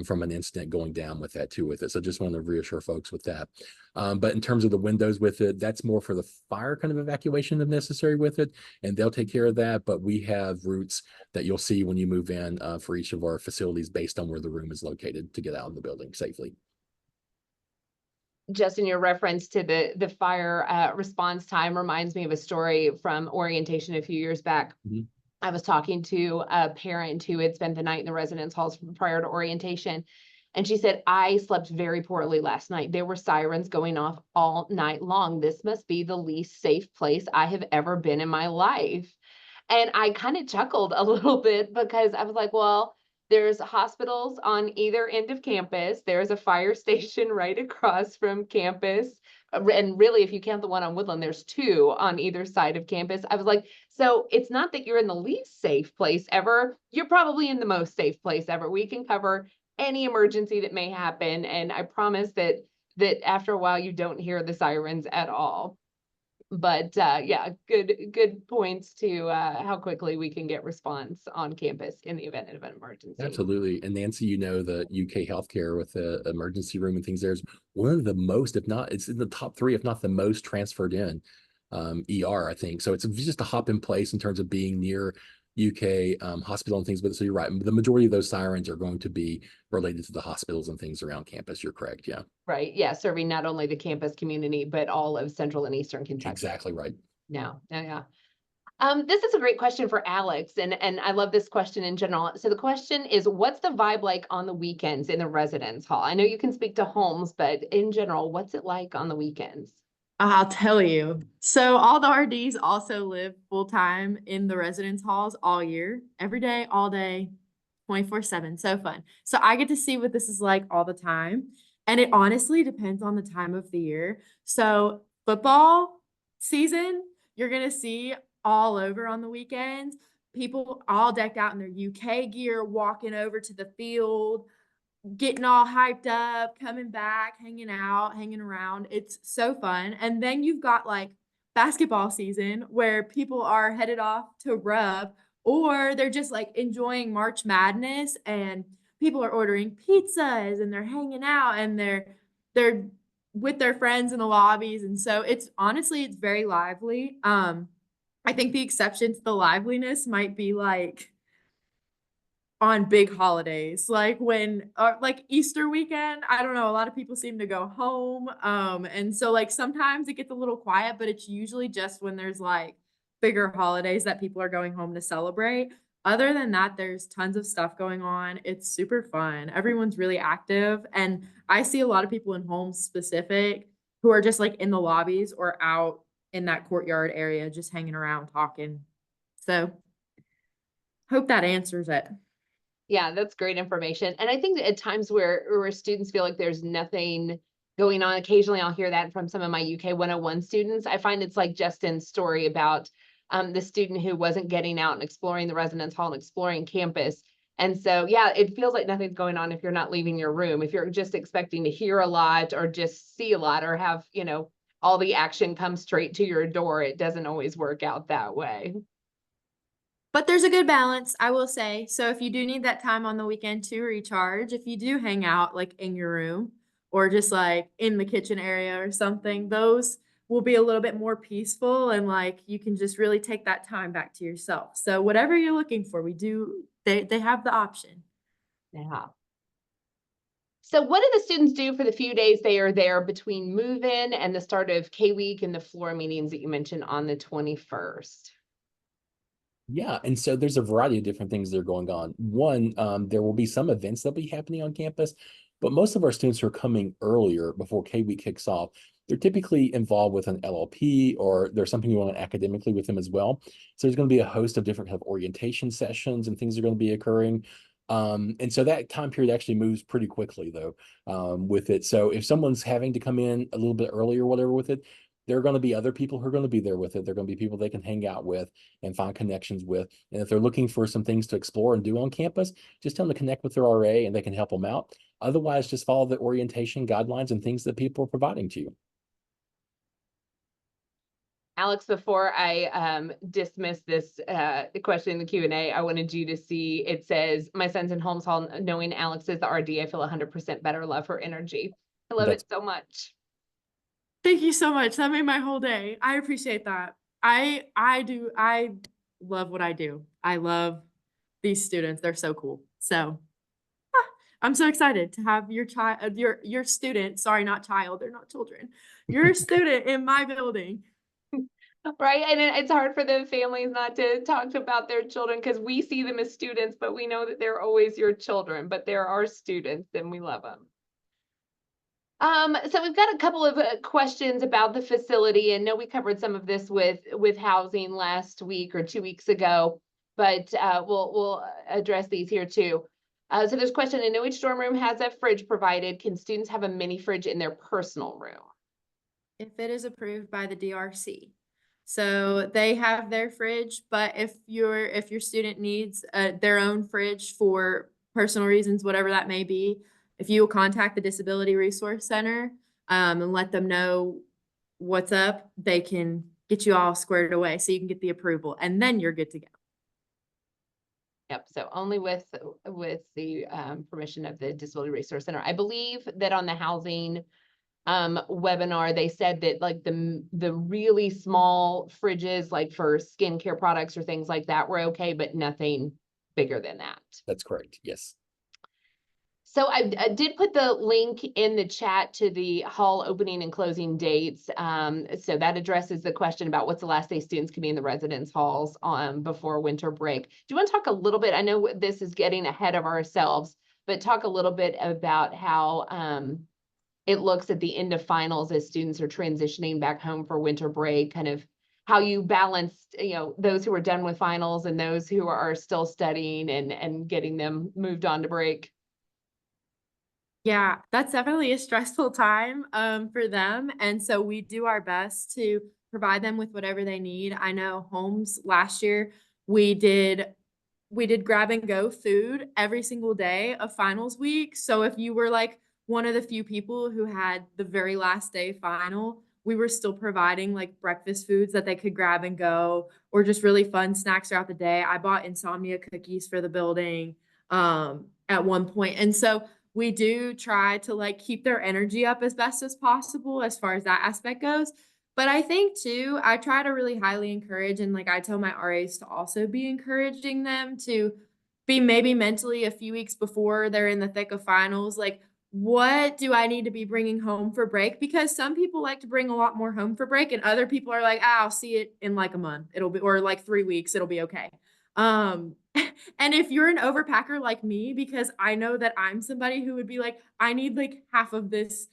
from an incident going down with that too with it. So just want to reassure folks with that. But in terms of the windows with it, that's more for the fire kind of evacuation if necessary with it, and they'll take care of that. But we have routes that you'll see when you move in for each of our facilities based on where the room is located to get out of the building safely. Justin, your reference to the fire response time reminds me of a story from orientation a few years back. Mhm. I was talking to a parent who had spent the night in the residence halls prior to orientation. And she said, I slept very poorly last night. There were sirens going off all night long. This must be the least safe place I have ever been in my life. And I kind of chuckled a little bit because I was like, well, there's hospitals on either end of campus. There's a fire station right across from campus. And really, if you count the one on Woodland, there's 2 on either side of campus. I was like, so it's not that you're in the least safe place ever. You're probably in the most safe place ever. We can cover any emergency that may happen. And I promise that after a while, you don't hear the sirens at all. But yeah, good points to how quickly we can get response on campus in the event of an emergency. Absolutely. And Nancy, you know, the UK healthcare with the emergency room and things, there's one of the most, if not, it's in the top 3, if not the most transferred in ER, I think. So it's just a hop in place in terms of being near UK hospital and things. But so you're right. The majority of those sirens are going to be related to the hospitals and things around campus. You're correct. Yeah. Right. Yeah. Serving not only the campus community, but all of Central and Eastern Kentucky. Exactly right. No. Yeah. This is a great question for Alex, and I love this question in general. So the question is, what's the vibe like on the weekends in the residence hall? I know you can speak to homes, but in general, what's it like on the weekends? I'll tell you. So all the RDs also live full-time in the residence halls all year, every day, all day, 24/7. So fun. So I get to see what this is like all the time. And it honestly depends on the time of the year. So football season, you're going to see all over on the weekends. People all decked out in their UK gear, walking over to the field, getting all hyped up, coming back, hanging out, hanging around. It's so fun. And then you've got like basketball season where people are headed off to Rub, or they're just like enjoying March Madness and people are ordering pizzas and they're hanging out and they're with their friends in the lobbies. And so it's honestly, it's very lively. I think the exception to the liveliness might be like on big holidays, like when like Easter weekend. I don't know, a lot of people seem to go home. And so like sometimes it gets a little quiet, but it's usually just when there's like bigger holidays that people are going home to celebrate. Other than that, there's tons of stuff going on. It's super fun. Everyone's really active. And I see a lot of people in homes specific who are just like in the lobbies or out in that courtyard area, just hanging around talking. So hope that answers it. Yeah, that's great information. And I think that at times where students feel like there's nothing going on, occasionally I'll hear that from some of my UK 101 students. I find it's like Justin's story about the student who wasn't getting out and exploring the residence hall and exploring campus. And so, yeah, it feels like nothing's going on if you're not leaving your room. If you're just expecting to hear a lot or just see a lot or have, you know, all the action come straight to your door, it doesn't always work out that way. But there's a good balance, I will say. So if you do need that time on the weekend to recharge, if you do hang out like in your room or just like in the kitchen area or something, those will be a little bit more peaceful and like you can just really take that time back to yourself. So whatever you're looking for, they have the option. Yeah. So what do the students do for the few days they are there between move-in and the start of K-week and the floor meetings that you mentioned on the 21st? Yeah, and so there's a variety of different things that are going on. One, there will be some events that'll be happening on campus, but most of our students who are coming earlier before K-week kicks off, they're typically involved with an LLP or there's something going on academically with them as well. So there's going to be a host of different kind of orientation sessions and things are going to be occurring. And so that time period actually moves pretty quickly though, with it. So if someone's having to come in a little bit earlier or whatever with it, there are going to be other people who are going to be there with it. They're going to be people they can hang out with and find connections with. And if they're looking for some things to explore and do on campus, just tell them to connect with their RA and they can help them out. Otherwise, just follow the orientation guidelines and things that people are providing to you. Alex, before I dismiss this question in the Q&A, I wanted you to see, it says, my son's in Holmes Hall, knowing Alex is the RD, I feel 100% better, love her energy. I love it so much. Thank you so much. That made my whole day. I appreciate that. I love what I do. I love these students. They're so cool. So I'm so excited to have your child, your student, sorry, not child, they're not children, your student in my building. Right. And it's hard for the families not to talk about their children because we see them as students, but we know that they're always your children, but they're our students and we love them. So we've got a couple of questions about the facility, and know we covered some of this with housing last week or 2 weeks ago, but we'll address these here too. So there's a question, I know each dorm room has a fridge provided. Can students have a mini fridge in their personal room? If it is approved by the DRC. So they have their fridge, but if your student needs their own fridge for personal reasons, whatever that may be, if you will contact the Disability Resource Center and let them know what's up, they can get you all squared away so you can get the approval and then you're good to go. Yep, so only with the permission of the Disability Resource Center. I believe that on the housing webinar, they said that like the really small fridges, like for skincare products or things like that, were okay, but nothing bigger than that. That's correct. Yes. So I did put the link in the chat to the hall opening and closing dates. So that addresses the question about what's the last day students can be in the residence halls before winter break. Do you want to talk a little bit? I know this is getting ahead of ourselves, but talk a little bit about how it looks at the end of finals as students are transitioning back home for winter break, kind of how you balance, those who are done with finals and those who are still studying and getting them moved on to break. Yeah, that's definitely a stressful time for them. And so we do our best to provide them with whatever they need. I know Holmes last year, we did grab and go food every single day of finals week. So if you were like one of the few people who had the very last day final, we were still providing like breakfast foods that they could grab and go or just really fun snacks throughout the day. I bought insomnia cookies for the building at one point. And so we do try to like keep their energy up as best as possible as far as that aspect goes. But I think too, I try to really highly encourage and like I tell my RAs to also be encouraging them to be maybe mentally a few weeks before they're in the thick of finals, like what do I need to be bringing home for break? Because some people like to bring a lot more home for break and other people are like, I'll see it in like a month. It'll be, or like 3 weeks, it'll be okay. And if you're an overpacker like me, because I know that I'm somebody who would be like, I need like half of this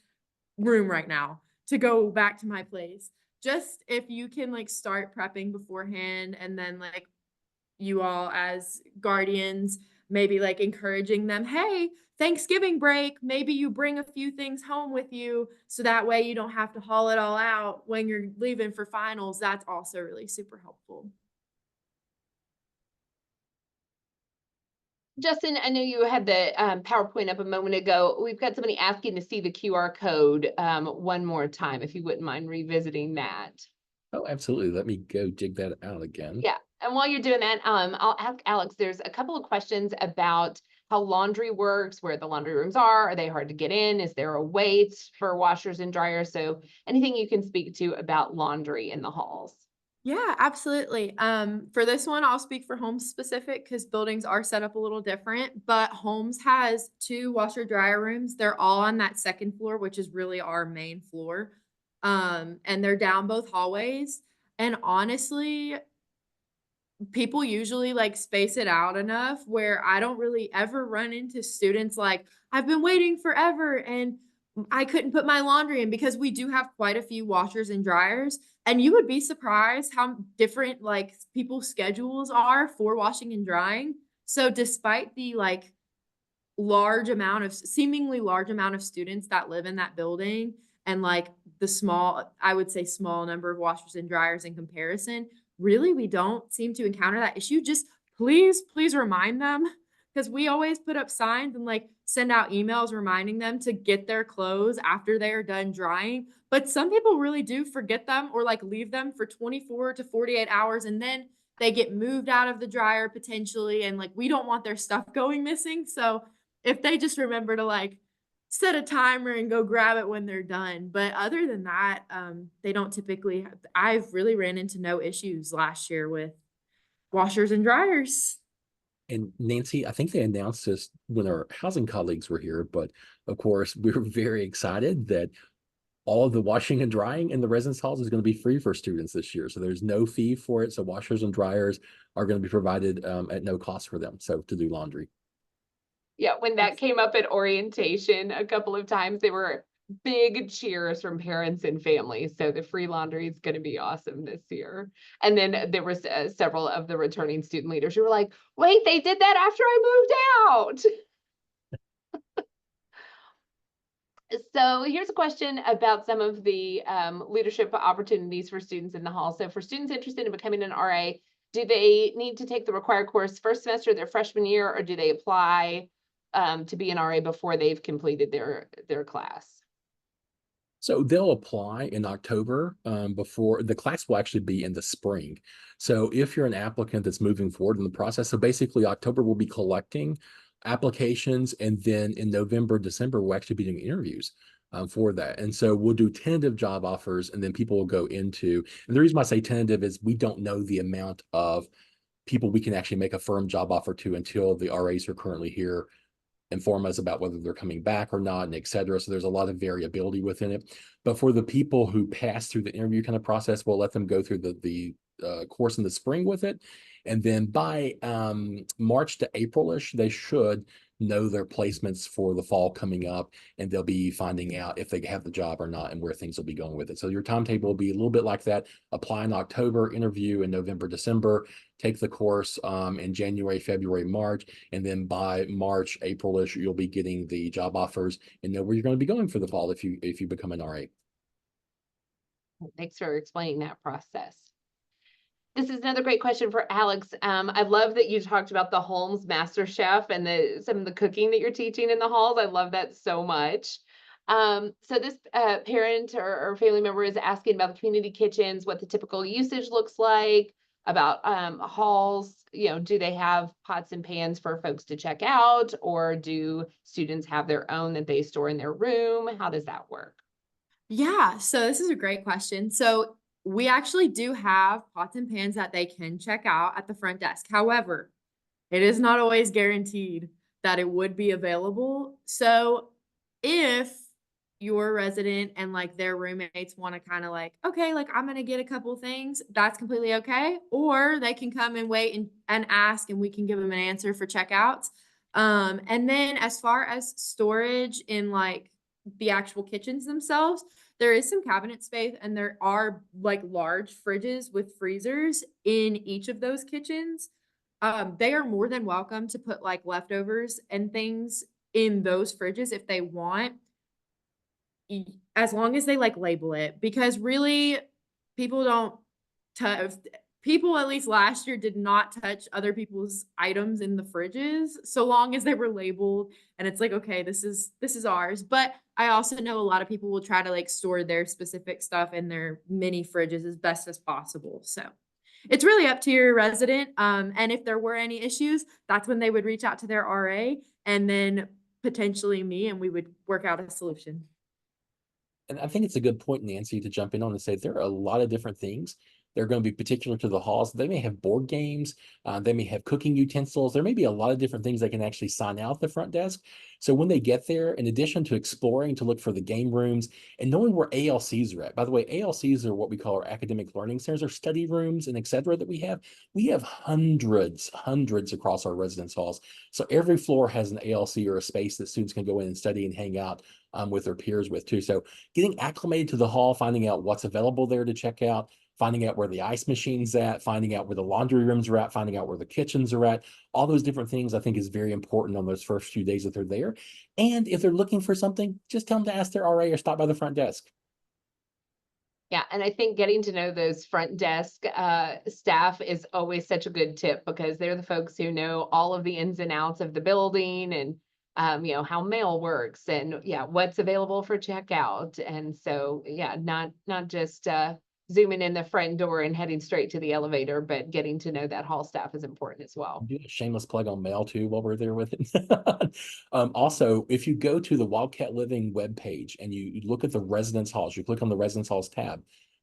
room right now to go back to my place. Just if you can like start prepping beforehand and then like you all as guardians, maybe like encouraging them, hey, Thanksgiving break, maybe you bring a few things home with you so that way you don't have to haul it all out when you're leaving for finals. That's also really super helpful. Justin, I know you had the PowerPoint up a moment ago. We've got somebody asking to see the QR code one more time, if you wouldn't mind revisiting that. Oh, absolutely. Let me go dig that out again. Yeah, And while you're doing that, I'll ask Alex, there's a couple of questions about how laundry works, where the laundry rooms are they hard to get in? Is there a wait for washers and dryers? So anything you can speak to about laundry in the halls. Yeah, absolutely. For this one, I'll speak for Homes specific because buildings are set up a little different, but Homes has 2 washer dryer rooms. They're all on that second floor, which is really our main floor. And they're down both hallways. And honestly, people usually like space it out enough where I don't really ever run into students like, I've been waiting forever and I couldn't put my laundry in because we do have quite a few washers and dryers. And you would be surprised how different like people's schedules are for washing and drying. So despite the like seemingly large amount of students that live in that building and like the small, I would say small number of washers and dryers in comparison, really we don't seem to encounter that issue. Just please remind them because we always put up signs and like send out emails reminding them to get their clothes after they are done drying. But some people really do forget them or like leave them for 24 to 48 hours and then they get moved out of the dryer potentially and like we don't want their stuff going missing. So if they just remember to like set a timer and go grab it when they're done. But other than that, they don't typically I've really ran into no issues last year with washers and dryers. And Nancy, I think they announced this when our housing colleagues were here, but of course, we were very excited that all of the washing and drying in the residence halls is going to be free for students this year. So there's no fee for it. So washers and dryers are going to be provided at no cost for them. So to do laundry. Yeah, when that came up at orientation a couple of times, they were big cheers from parents and families. So the free laundry is going to be awesome this year. And then there was several of the returning student leaders who were like, wait, they did that after I moved out. So here's a question about some of the leadership opportunities for students in the hall. So for students interested in becoming an RA, do they need to take the required course first semester of their freshman year, or do they apply to be an RA before they've completed their class? So they'll apply in October before the class will actually be in the spring. So if you're an applicant that's moving forward in the process, so basically October we'll be collecting applications, and then in November, December, we'll actually be doing interviews for that. And so we'll do tentative job offers, and then people will go into, and the reason why I say tentative is we don't know the amount of people we can actually make a firm job offer to until the RAs who are currently here inform us about whether they're coming back or not, and et cetera. So there's a lot of variability within it. But for the people who pass through the interview kind of process, we'll let them go through the course in the spring with it. And then by March to April-ish, they should know their placements for the fall coming up, and they'll be finding out if they have the job or not and where things will be going with it. So your timetable will be a little bit like that. Apply in October, interview in November, December, take the course in January, February, March, and then by March, April-ish, you'll be getting the job offers and know where you're going to be going for the fall if you become an RA. Thanks for explaining that process. This is another great question for Alex. I love that you talked about the Holmes Master Chef and some of the cooking that you're teaching in the halls. I love that so much. So this parent or family member is asking about the community kitchens, what the typical usage looks like, about halls. Do they have pots and pans for folks to check out, or do students have their own that they store in their room? How does that work? Yeah, so this is a great question. So we actually do have pots and pans that they can check out at the front desk. However, it is not always guaranteed that it would be available. So if your resident and like their roommates want to kind of like, okay, like I'm gonna get a couple things, that's completely okay. Or they can come and wait and ask, and we can give them an answer for checkouts. And then as far as storage in like the actual kitchens themselves, there is some cabinet space and there are like large fridges with freezers in each of those kitchens. They are more than welcome to put like leftovers and things in those fridges if they want, as long as they like label it, because really people don't touch, people at least last year did not touch other people's items in the fridges so long as they were labeled and it's like, okay, this is ours. But I also know a lot of people will try to like store their specific stuff in their mini fridges as best as possible. So It's really up to your resident. And if there were any issues, that's when they would reach out to their RA and then potentially me, and we would work out a solution. And I think it's a good point, Nancy, to jump in on and say there are a lot of different things. They're going to be particular to the halls. They may have board games. They may have cooking utensils. There may be a lot of different things they can actually sign out at the front desk. So when they get there, in addition to exploring to look for the game rooms and knowing where ALCs are at, by the way, ALCs are what we call our academic learning centers, or study rooms and et cetera that we have. We have hundreds across our residence halls. So every floor has an ALC or a space that students can go in and study and hang out with their peers with too. So getting acclimated to the hall, finding out what's available there to check out, finding out where the ice machine's at, finding out where the laundry rooms are at, finding out where the kitchens are at, all those different things I think is very important on those first few days that they're there. And if they're looking for something, just tell them to ask their RA or stop by the front desk. Yeah, and I think getting to know those front desk staff is always such a good tip, because they're the folks who know all of the ins and outs of the building, and you know, how mail works, and yeah, what's available for checkout. And so yeah, not just zooming in the front door and heading straight to the elevator, but getting to know that hall staff is important as well. Do a shameless plug on mail too while we're there with it. Also, if you go to the Wildcat Living webpage and you look at the residence halls, you click on the residence halls tab,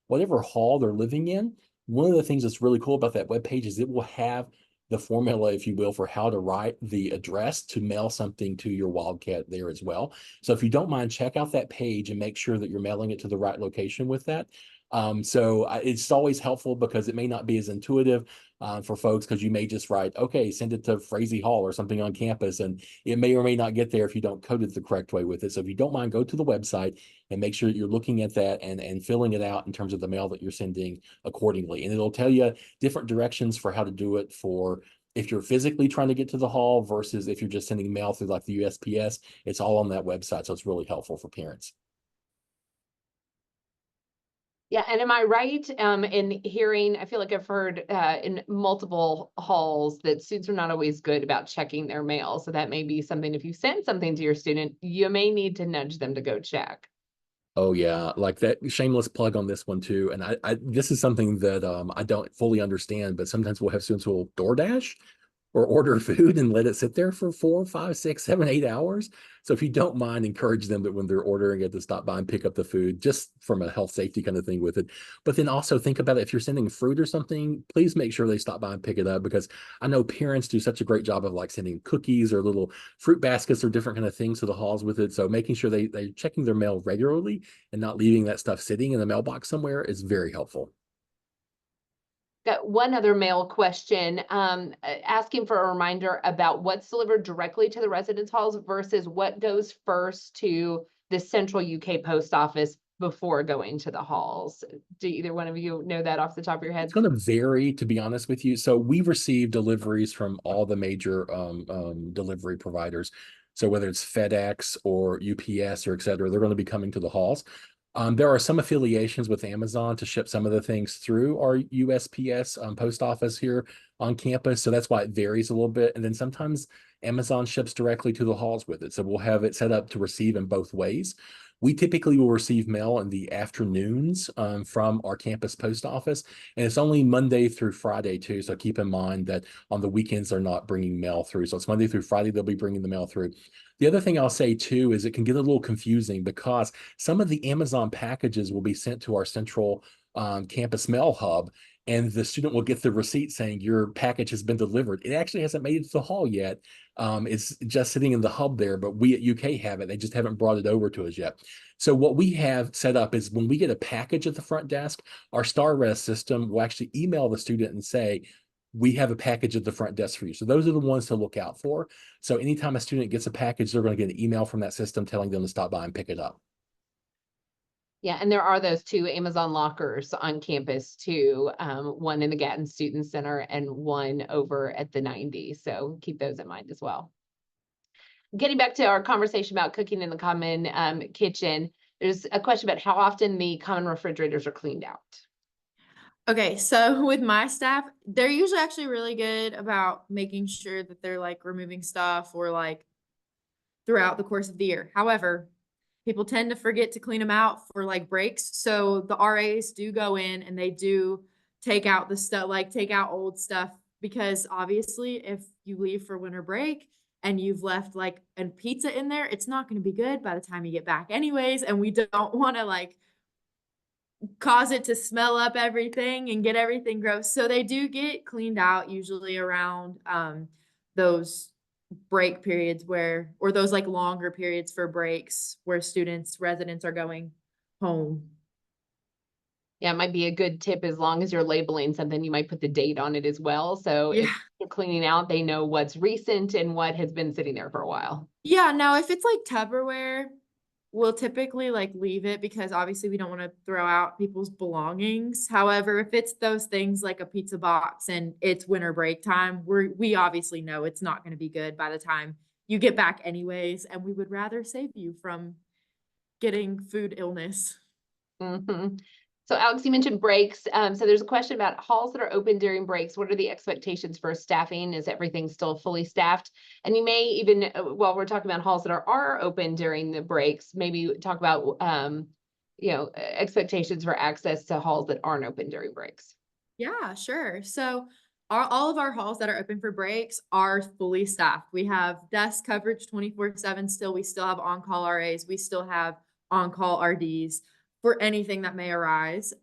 whatever hall they're living in, one of the things that's really cool about that webpage is it will have the formula, if you will, for how to write the address to mail something to your Wildcat there as well. So if you don't mind, check out that page and make sure that you're mailing it to the right location with that. It's always helpful because it may not be as intuitive for folks, because you may just write, okay, send it to Frazee Hall or something on campus, and it may or may not get there if you don't code it the correct way with it. So if you don't mind, go to the website and make sure that you're looking at that and filling it out in terms of the mail that you're sending accordingly. And it'll tell you different directions for how to do it, for if you're physically trying to get to the hall versus if you're just sending mail through like the USPS. It's all on that website. So it's really helpful for parents. Yeah, and am I right in hearing, I feel like I've heard in multiple halls that students are not always good about checking their mail. So that may be something, if you send something to your student, you may need to nudge them to go check. Oh yeah, like that shameless plug on this one too. And I this is something that I don't fully understand, but sometimes we'll have students who will DoorDash or order food and let it sit there for 4, 5, 6, 7, 8 hours. So if you don't mind, encourage them that when they're ordering it to stop by and pick up the food, just from a health safety kind of thing with it. But then also think about it. If you're sending fruit or something, please make sure they stop by and pick it up, because I know parents do such a great job of like sending cookies or little fruit baskets or different kind of things to the halls with it. So making sure they're checking their mail regularly and not leaving that stuff sitting in the mailbox somewhere is very helpful. Got one other mail question, asking for a reminder about what's delivered directly to the residence halls versus what goes first to the central UK post office before going to the halls. Do either one of you know that off the top of your head? It's going to vary, to be honest with you. So we receive deliveries from all the major delivery providers. So whether it's FedEx or UPS or et cetera, they're going to be coming to the halls. There are some affiliations with Amazon to ship some of the things through our USPS post office here on campus. So that's why it varies a little bit. And then sometimes Amazon ships directly to the halls with it. So we'll have it set up to receive in both ways. We typically will receive mail in the afternoons from our campus post office, and it's only Monday through Friday too. So keep in mind that on the weekends they're not bringing mail through. So it's Monday through Friday they'll be bringing the mail through. The other thing I'll say too is it can get a little confusing, because some of the Amazon packages will be sent to our central campus mail hub, and the student will get the receipt saying your package has been delivered. It actually hasn't made it to the hall yet. It's just sitting in the hub there, but we at UK have it. They just haven't brought it over to us yet. So what we have set up is when we get a package at the front desk, our StarRes system will actually email the student and say, we have a package at the front desk for you. So those are the ones to look out for. So anytime a student gets a package, they're going to get an email from that system telling them to stop by and pick it up. Yeah, and there are those 2 Amazon lockers on campus too, one in the Gatton Student Center and one over at the 90. So keep those in mind as well. Getting back to our conversation about cooking in the common kitchen, there's a question about how often the common refrigerators are cleaned out. Okay, so with my staff, they're usually actually really good about making sure that they're like removing stuff or like throughout the course of the year. However, people tend to forget to clean them out for like breaks. So the RAs do go in and they do take out the stuff, like take out old stuff, because obviously if you leave for winter break and you've left like a pizza in there, it's not going to be good by the time you get back anyways. And we don't want to like cause it to smell up everything and get everything gross. So they do get cleaned out usually around those break periods where, or those like longer periods for breaks where residents are going home. Yeah, it might be a good tip as long as you're labeling something, you might put the date on it as well. So if Yeah. you're cleaning out, they know what's recent and what has been sitting there for a while. Yeah, now if it's like Tupperware, we'll typically like leave it because obviously we don't want to throw out people's belongings. However, if it's those things like a pizza box and it's winter break time, we obviously know it's not going to be good by the time you get back anyways, and we would rather save you from getting food illness. Mhm. So Alex, you mentioned breaks. So there's a question about halls that are open during breaks. What are the expectations for staffing? Is everything still fully staffed? And you may even, while we're talking about halls that are open during the breaks, maybe talk about, expectations for access to halls that aren't open during breaks. Yeah, sure. So all of our halls that are open for breaks are fully staffed. We have desk coverage 24/7 still. We still have on-call RAs. We still have on-call RDs for anything that may arise.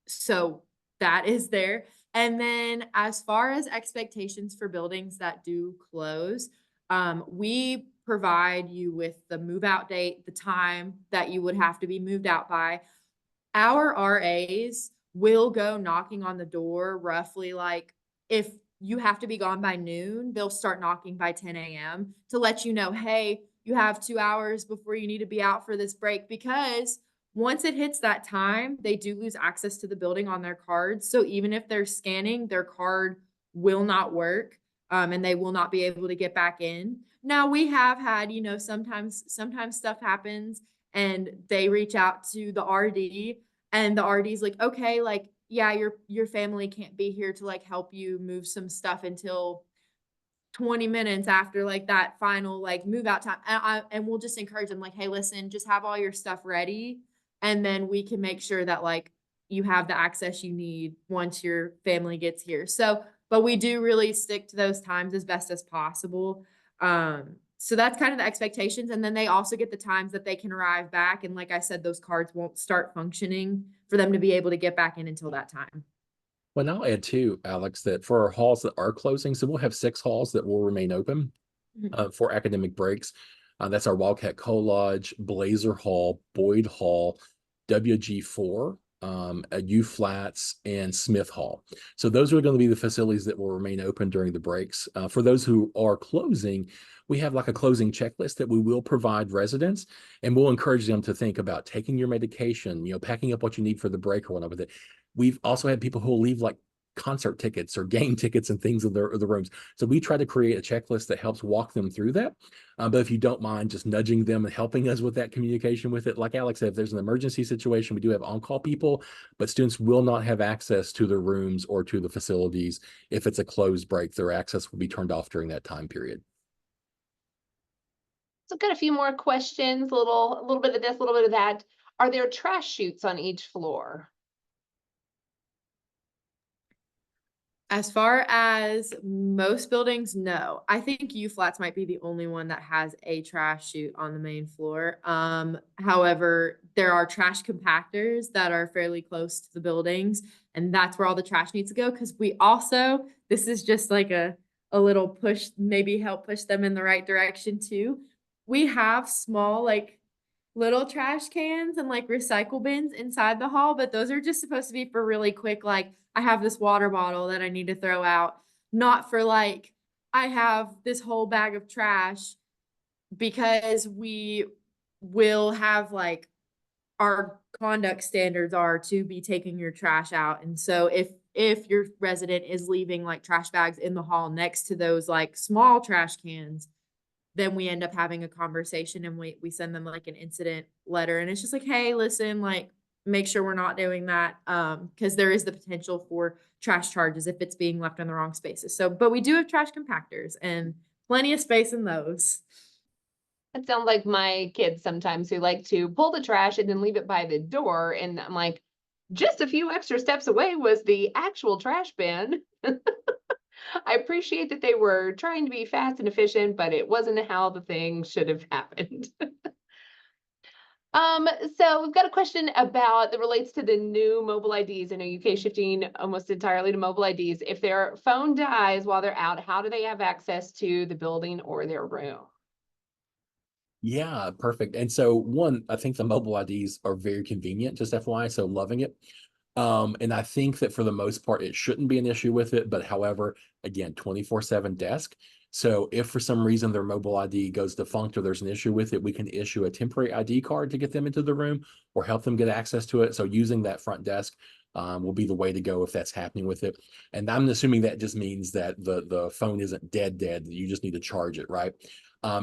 So that is there. And then as far as expectations for buildings that do close, we provide you with the move out date, the time that you would have to be moved out by. Our RAs will go knocking on the door roughly like if you have to be gone by noon, they'll start knocking by 10 a.m. to let you know, hey, you have 2 hours before you need to be out for this break, because once it hits that time, they do lose access to the building on their cards. So even if they're scanning, their card will not work, and they will not be able to get back in. Now we have had, sometimes stuff happens and they reach out to the RD and the RD's like, okay, like, yeah, your family can't be here to like help you move some stuff until 20 minutes after like that final like move out time. And we'll just encourage them like, hey, listen, just have all your stuff ready. And then we can make sure that like you have the access you need once your family gets here. So, but we do really stick to those times as best as possible. So that's kind of the expectations. And then they also get the times that they can arrive back. And like I said, those cards won't start functioning for them to be able to get back in until that time. Well, I'll add too, Alex, that for our halls that are closing, so we'll have 6 halls that will remain open for academic breaks. That's our Wildcat Co-Lodge, Blazer Hall, Boyd Hall, WG4, U Flats, and Smith Hall. So those are going to be the facilities that will remain open during the breaks. For those who are closing, we have like a closing checklist that we will provide residents, and we'll encourage them to think about taking your medication, packing up what you need for the break or whatever. That we've also had people who will leave like concert tickets or game tickets and things in the rooms. So we try to create a checklist that helps walk them through that. But if you don't mind just nudging them and helping us with that communication with it, like Alex said, if there's an emergency situation, we do have on-call people, but students will not have access to the rooms or to the facilities. If it's a closed break, their access will be turned off during that time period. So I've got a few more questions, a little bit of this, a little bit of that. Are there trash chutes on each floor? As far as most buildings, no. I think U Flats might be the only one that has a trash chute on the main floor. However, there are trash compactors that are fairly close to the buildings, and that's where all the trash needs to go. Because this is just like a little push, maybe help push them in the right direction too. We have small, like little trash cans and like recycle bins inside the hall, but those are just supposed to be for really quick, like I have this water bottle that I need to throw out, not for like I have this whole bag of trash, because we will have like our conduct standards are to be taking your trash out. And so if your resident is leaving like trash bags in the hall next to those like small trash cans, then we end up having a conversation and we send them like an incident letter, and it's just like, hey, listen, like make sure we're not doing that, because there is the potential for trash charges if it's being left in the wrong spaces. So, but we do have trash compactors and plenty of space in those. That sounds like my kids sometimes who like to pull the trash and then leave it by the door. And I'm like, Just a few extra steps away was the actual trash bin. I appreciate that they were trying to be fast and efficient, but it wasn't how the thing should have happened. Um, so we've got a question about that relates to the new mobile IDs. I know UK is shifting almost entirely to mobile IDs. If their phone dies while they're out, how do they have access to the building or their room? Yeah, perfect. And so one, I think the mobile IDs are very convenient, just FYI, so loving it. And I think that for the most part, it shouldn't be an issue with it. But however, again, 24/7 desk. So if for some reason their mobile ID goes defunct or there's an issue with it, we can issue a temporary ID card to get them into the room or help them get access to it. So using that front desk will be the way to go if that's happening with it. And I'm assuming that just means that the phone isn't dead, that you just need to charge it, right?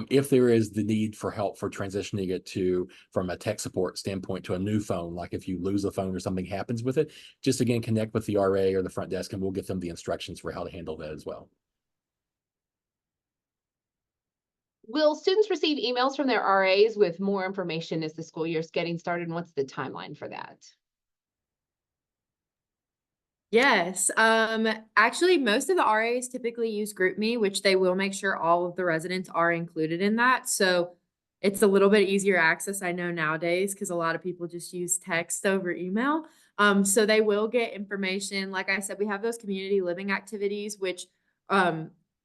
If there is the need for help for transitioning it to from a tech support standpoint to a new phone, like if you lose a phone or something happens with it, just again connect with the RA or the front desk and we'll get them the instructions for how to handle that as well. Will students receive emails from their RAs with more information as the school year is getting started? And what's the timeline for that? Yes, actually, most of the RAs typically use GroupMe, which they will make sure all of the residents are included in that. So it's a little bit easier access, I know nowadays, because a lot of people just use text over email. So they will get information. Like I said, we have those community living activities, which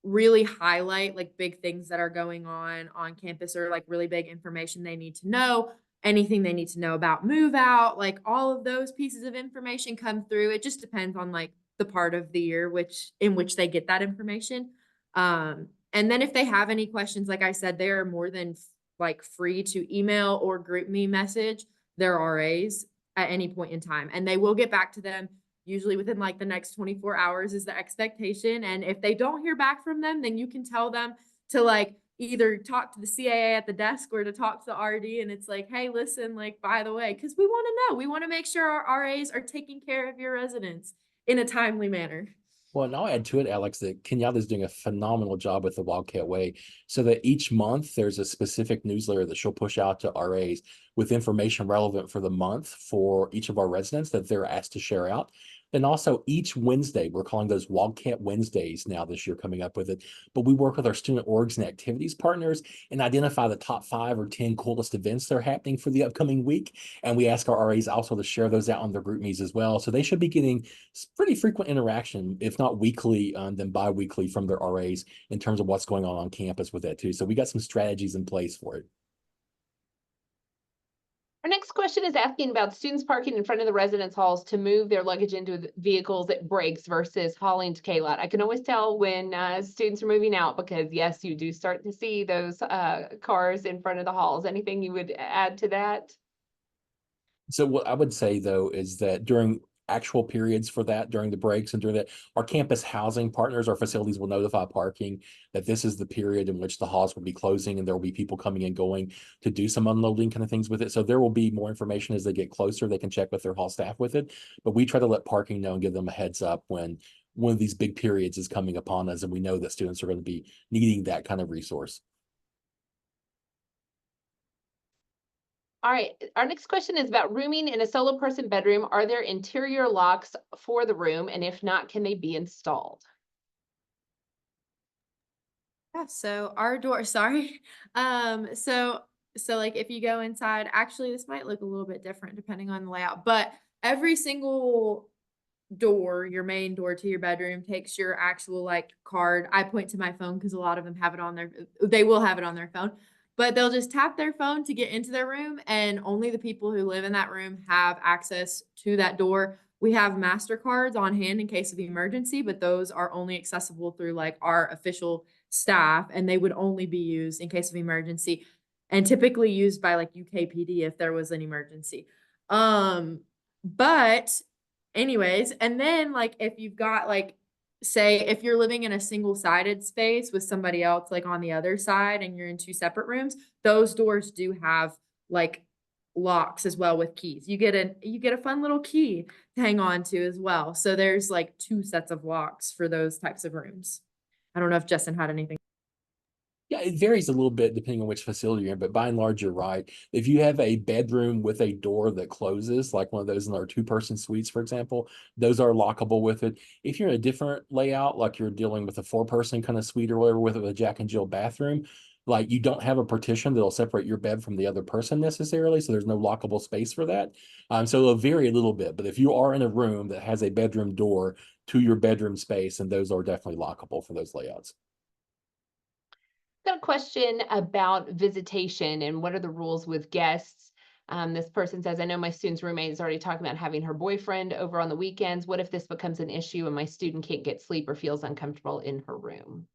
really highlight like big things that are going on campus or like really big information they need to know, anything they need to know about move out, like all of those pieces of information come through. It just depends on like the part of the year in which they get that information. And then if they have any questions, like I said, they are more than like free to email or GroupMe message their RAs at any point in time. And they will get back to them usually within like the next 24 hours is the expectation. And if they don't hear back from them, then you can tell them to like either talk to the CAA at the desk or to talk to the RD. And it's like, hey, listen, like, by the way, because we want to know, we want to make sure our RAs are taking care of your residents in a timely manner. Well, and I'll add to it, Alex, that Kenyatta is doing a phenomenal job with the Wildcat Way. So that each month there's a specific newsletter that she'll push out to RAs with information relevant for the month for each of our residents that they're asked to share out. And also each Wednesday, we're calling those Wildcat Wednesdays now this year coming up with it. But we work with our student orgs and activities partners and identify the top 5 or 10 coolest events that are happening for the upcoming week. And we ask our RAs also to share those out on their GroupMes as well. So they should be getting pretty frequent interaction, if not weekly, then bi-weekly from their RAs in terms of what's going on campus with that too. So we got some strategies in place for it. Our next question is asking about students parking in front of the residence halls to move their luggage into vehicles at breaks versus hauling to K-Lot. I can always tell when students are moving out because yes, you do start to see those cars in front of the halls. Anything you would add to that? So what I would say though is that during actual periods for that, during the breaks and during that, our campus housing partners, our facilities will notify parking that this is the period in which the halls will be closing and there will be people coming and going to do some unloading kind of things with it. So there will be more information as they get closer. They can check with their hall staff with it, but we try to let parking know and give them a heads up when one of these big periods is coming upon us and we know that students are going to be needing that kind of resource. All right, our next question is about rooming in a solo person bedroom. Are there interior locks for the room? And if not, can they be installed? Yeah, so our door, sorry. So like if you go inside, actually this might look a little bit different depending on the layout, but every single door, your main door to your bedroom takes your actual like card. I point to my phone because a lot of them have it on they will have it on their phone, but they'll just tap their phone to get into their room and only the people who live in that room have access to that door. We have MasterCards on hand in case of emergency, but those are only accessible through like our official staff and they would only be used in case of emergency and typically used by like UKPD if there was an emergency. But anyways, and then like if you've got like say if you're living in a single-sided space with somebody else like on the other side and you're in 2 separate rooms, those doors do have like locks as well with keys. You get a fun little key to hang on to as well. So there's like 2 sets of locks for those types of rooms. I don't know if Justin had anything. Yeah, it varies a little bit depending on which facility you're in, but by and large, you're right. If you have a bedroom with a door that closes, like one of those in our two-person suites, for example, those are lockable with it. If you're in a different layout, like you're dealing with a four-person kind of suite or whatever with a Jack and Jill bathroom, like you don't have a partition that'll separate your bed from the other person necessarily, so there's no lockable space for that. So it'll vary a little bit, but if you are in a room that has a bedroom door to your bedroom space, and those are definitely lockable for those layouts. Got a question about visitation and what are the rules with guests? This person says, I know my student's roommate is already talking about having her boyfriend over on the weekends. What if this becomes an issue and my student can't get sleep or feels uncomfortable in her room?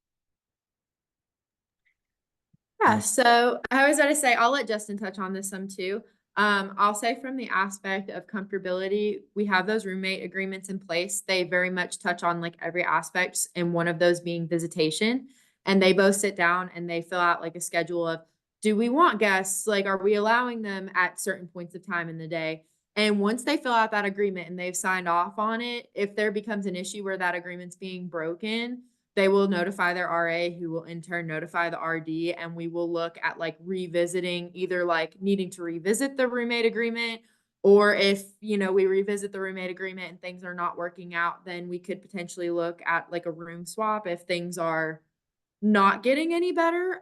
Yeah, so I was going to say, I'll let Justin touch on this some too. I'll say from the aspect of comfortability, we have those roommate agreements in place. They very much touch on like every aspect, and one of those being visitation. And they both sit down and they fill out like a schedule of, do we want guests? Like, are we allowing them at certain points of time in the day? And once they fill out that agreement and they've signed off on it, if there becomes an issue where that agreement's being broken, they will notify their RA, who will in turn notify the RD, and we will look at like revisiting, either like needing to revisit the roommate agreement, or if, we revisit the roommate agreement and things are not working out, then we could potentially look at like a room swap if things are not getting any better.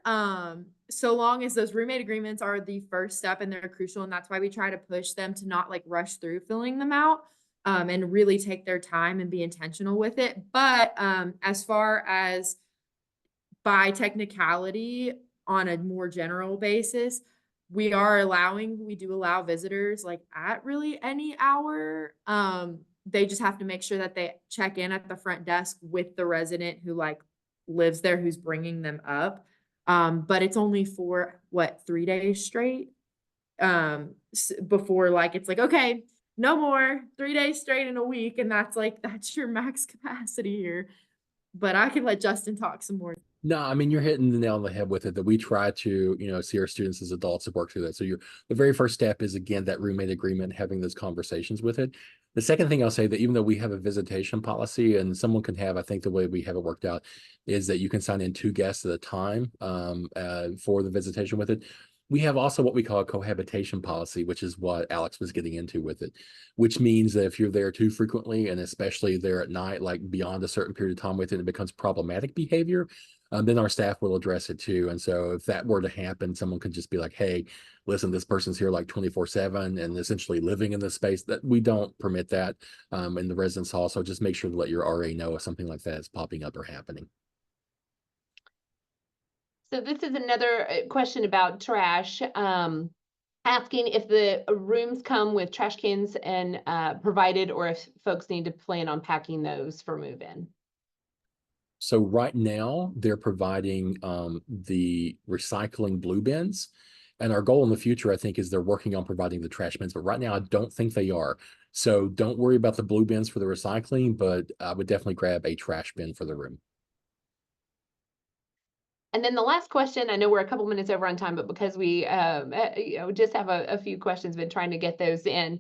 So long as those roommate agreements are the first step and they're crucial, and that's why we try to push them to not like rush through filling them out, and really take their time and be intentional with it. But as far as by technicality, on a more general basis, we do allow visitors like at really any hour. They just have to make sure that they check in at the front desk with the resident who like lives there, who's bringing them up. But it's only for what, 3 days straight? Before like it's like, okay, no more 3 days straight in a week, and that's your max capacity here. But I can let Justin talk some more. No, I mean, you're hitting the nail on the head with it, that we try to, see our students as adults and work through that. So the very first step is, again, that roommate agreement, having those conversations with it. The second thing I'll say, that even though we have a visitation policy and someone can have, I think the way we have it worked out is that you can sign in 2 guests at a time for the visitation with it. We have also what we call a cohabitation policy, which is what Alex was getting into with it, which means that if you're there too frequently, and especially there at night, like beyond a certain period of time with it, it becomes problematic behavior, then our staff will address it too. And so if that were to happen, someone could just be like, hey, listen, this person's here like 24/7 and essentially living in this space. That we don't permit that in the residence hall. So just make sure to let your RA know if something like that is popping up or happening. So this is another question about trash. Asking if the rooms come with trash cans and provided, or if folks need to plan on packing those for move-in. So right now they're providing the recycling blue bins. And our goal in the future, I think, is they're working on providing the trash bins, but right now I don't think they are. So don't worry about the blue bins for the recycling, but I would definitely grab a trash bin for the room. And then the last question, I know we're a couple minutes over on time, but because we just have a few questions, been trying to get those in.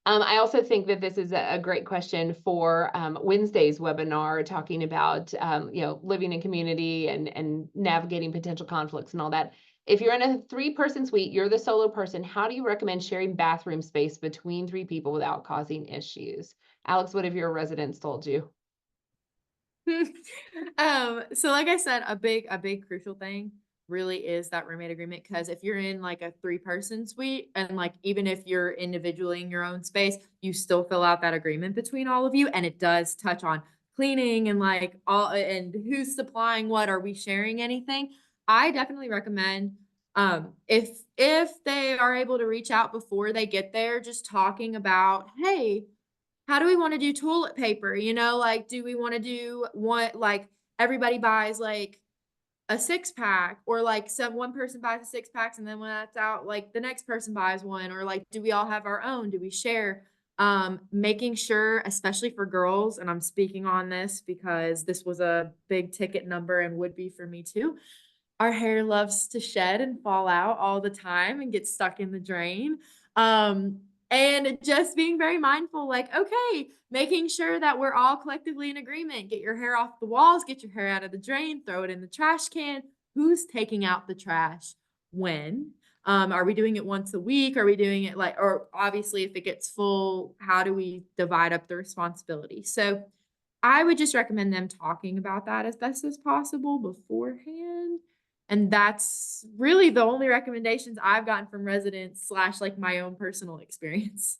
I also think that this is a great question for Wednesday's webinar, talking about living in community and navigating potential conflicts and all that. If you're in a 3-person suite, you're the solo person, how do you recommend sharing bathroom space between 3 people without causing issues? Alex, what have your residents told you? So like I said, a big crucial thing really is that roommate agreement, because if you're in like a 3-person suite, and like even if you're individually in your own space, you still fill out that agreement between all of you, and it does touch on cleaning and like all, and who's supplying what, are we sharing anything. I definitely recommend if they are able to reach out before they get there, just talking about, hey, how do we want to do toilet paper? Like, do we want to do one, like everybody buys like a 6-pack, or like one person buys a 6-pack, and then when that's out, like the next person buys one, or like, do we all have our own? Do we share? Making sure, especially for girls, and I'm speaking on this because this was a big ticket number and would be for me too. Our hair loves to shed and fall out all the time and get stuck in the drain. And just being very mindful, like, okay, making sure that we're all collectively in agreement. Get your hair off the walls, get your hair out of the drain, throw it in the trash can. who's taking out the trash when? Are we doing it once a week? Are we doing it like, or obviously if it gets full, how do we divide up the responsibility? So I would just recommend them talking about that as best as possible beforehand. And that's really the only recommendations I've gotten from residents slash like my own personal experience.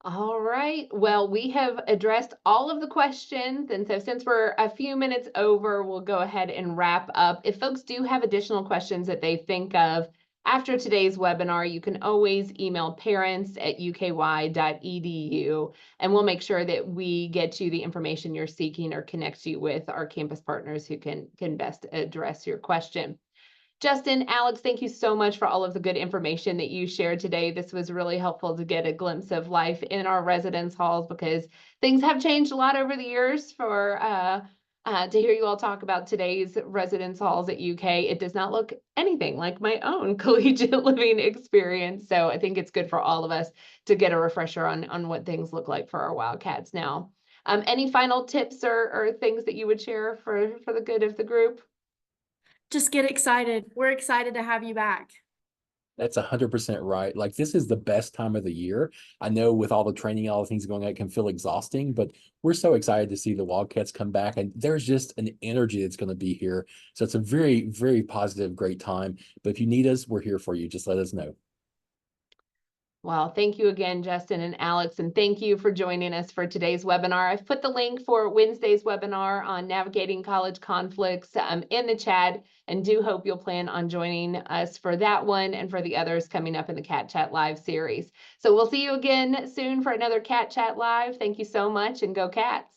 All right, well, we have addressed all of the questions, and so since we're a few minutes over, we'll go ahead and wrap up. If folks do have additional questions that they think of after today's webinar, you can always email parents@uky.edu, and we'll make sure that we get you the information you're seeking or connect you with our campus partners who can best address your question. Justin, Alex, thank you so much for all of the good information that you shared today. This was really helpful to get a glimpse of life in our residence halls because things have changed a lot over the years. To hear you all talk about today's residence halls at UK, it does not look anything like my own collegiate living experience. So I think it's good for all of us to get a refresher on what things look like for our Wildcats now. Any final tips or things that you would share for the good of the group? Just get excited. We're excited to have you back. That's 100% right. Like this is the best time of the year. I know with all the training, all the things going on, it can feel exhausting, but we're so excited to see the Wildcats come back, and there's just an energy that's going to be here. So it's a very, very positive, great time. But if you need us, we're here for you. Just let us know. Well, thank you again, Justin and Alex, and thank you for joining us for today's webinar. I've put the link for Wednesday's webinar on navigating college conflicts in the chat, and do hope you'll plan on joining us for that one and for the others coming up in the Cat Chat Live series. So we'll see you again soon for another Cat Chat Live. Thank you so much, and go Cats.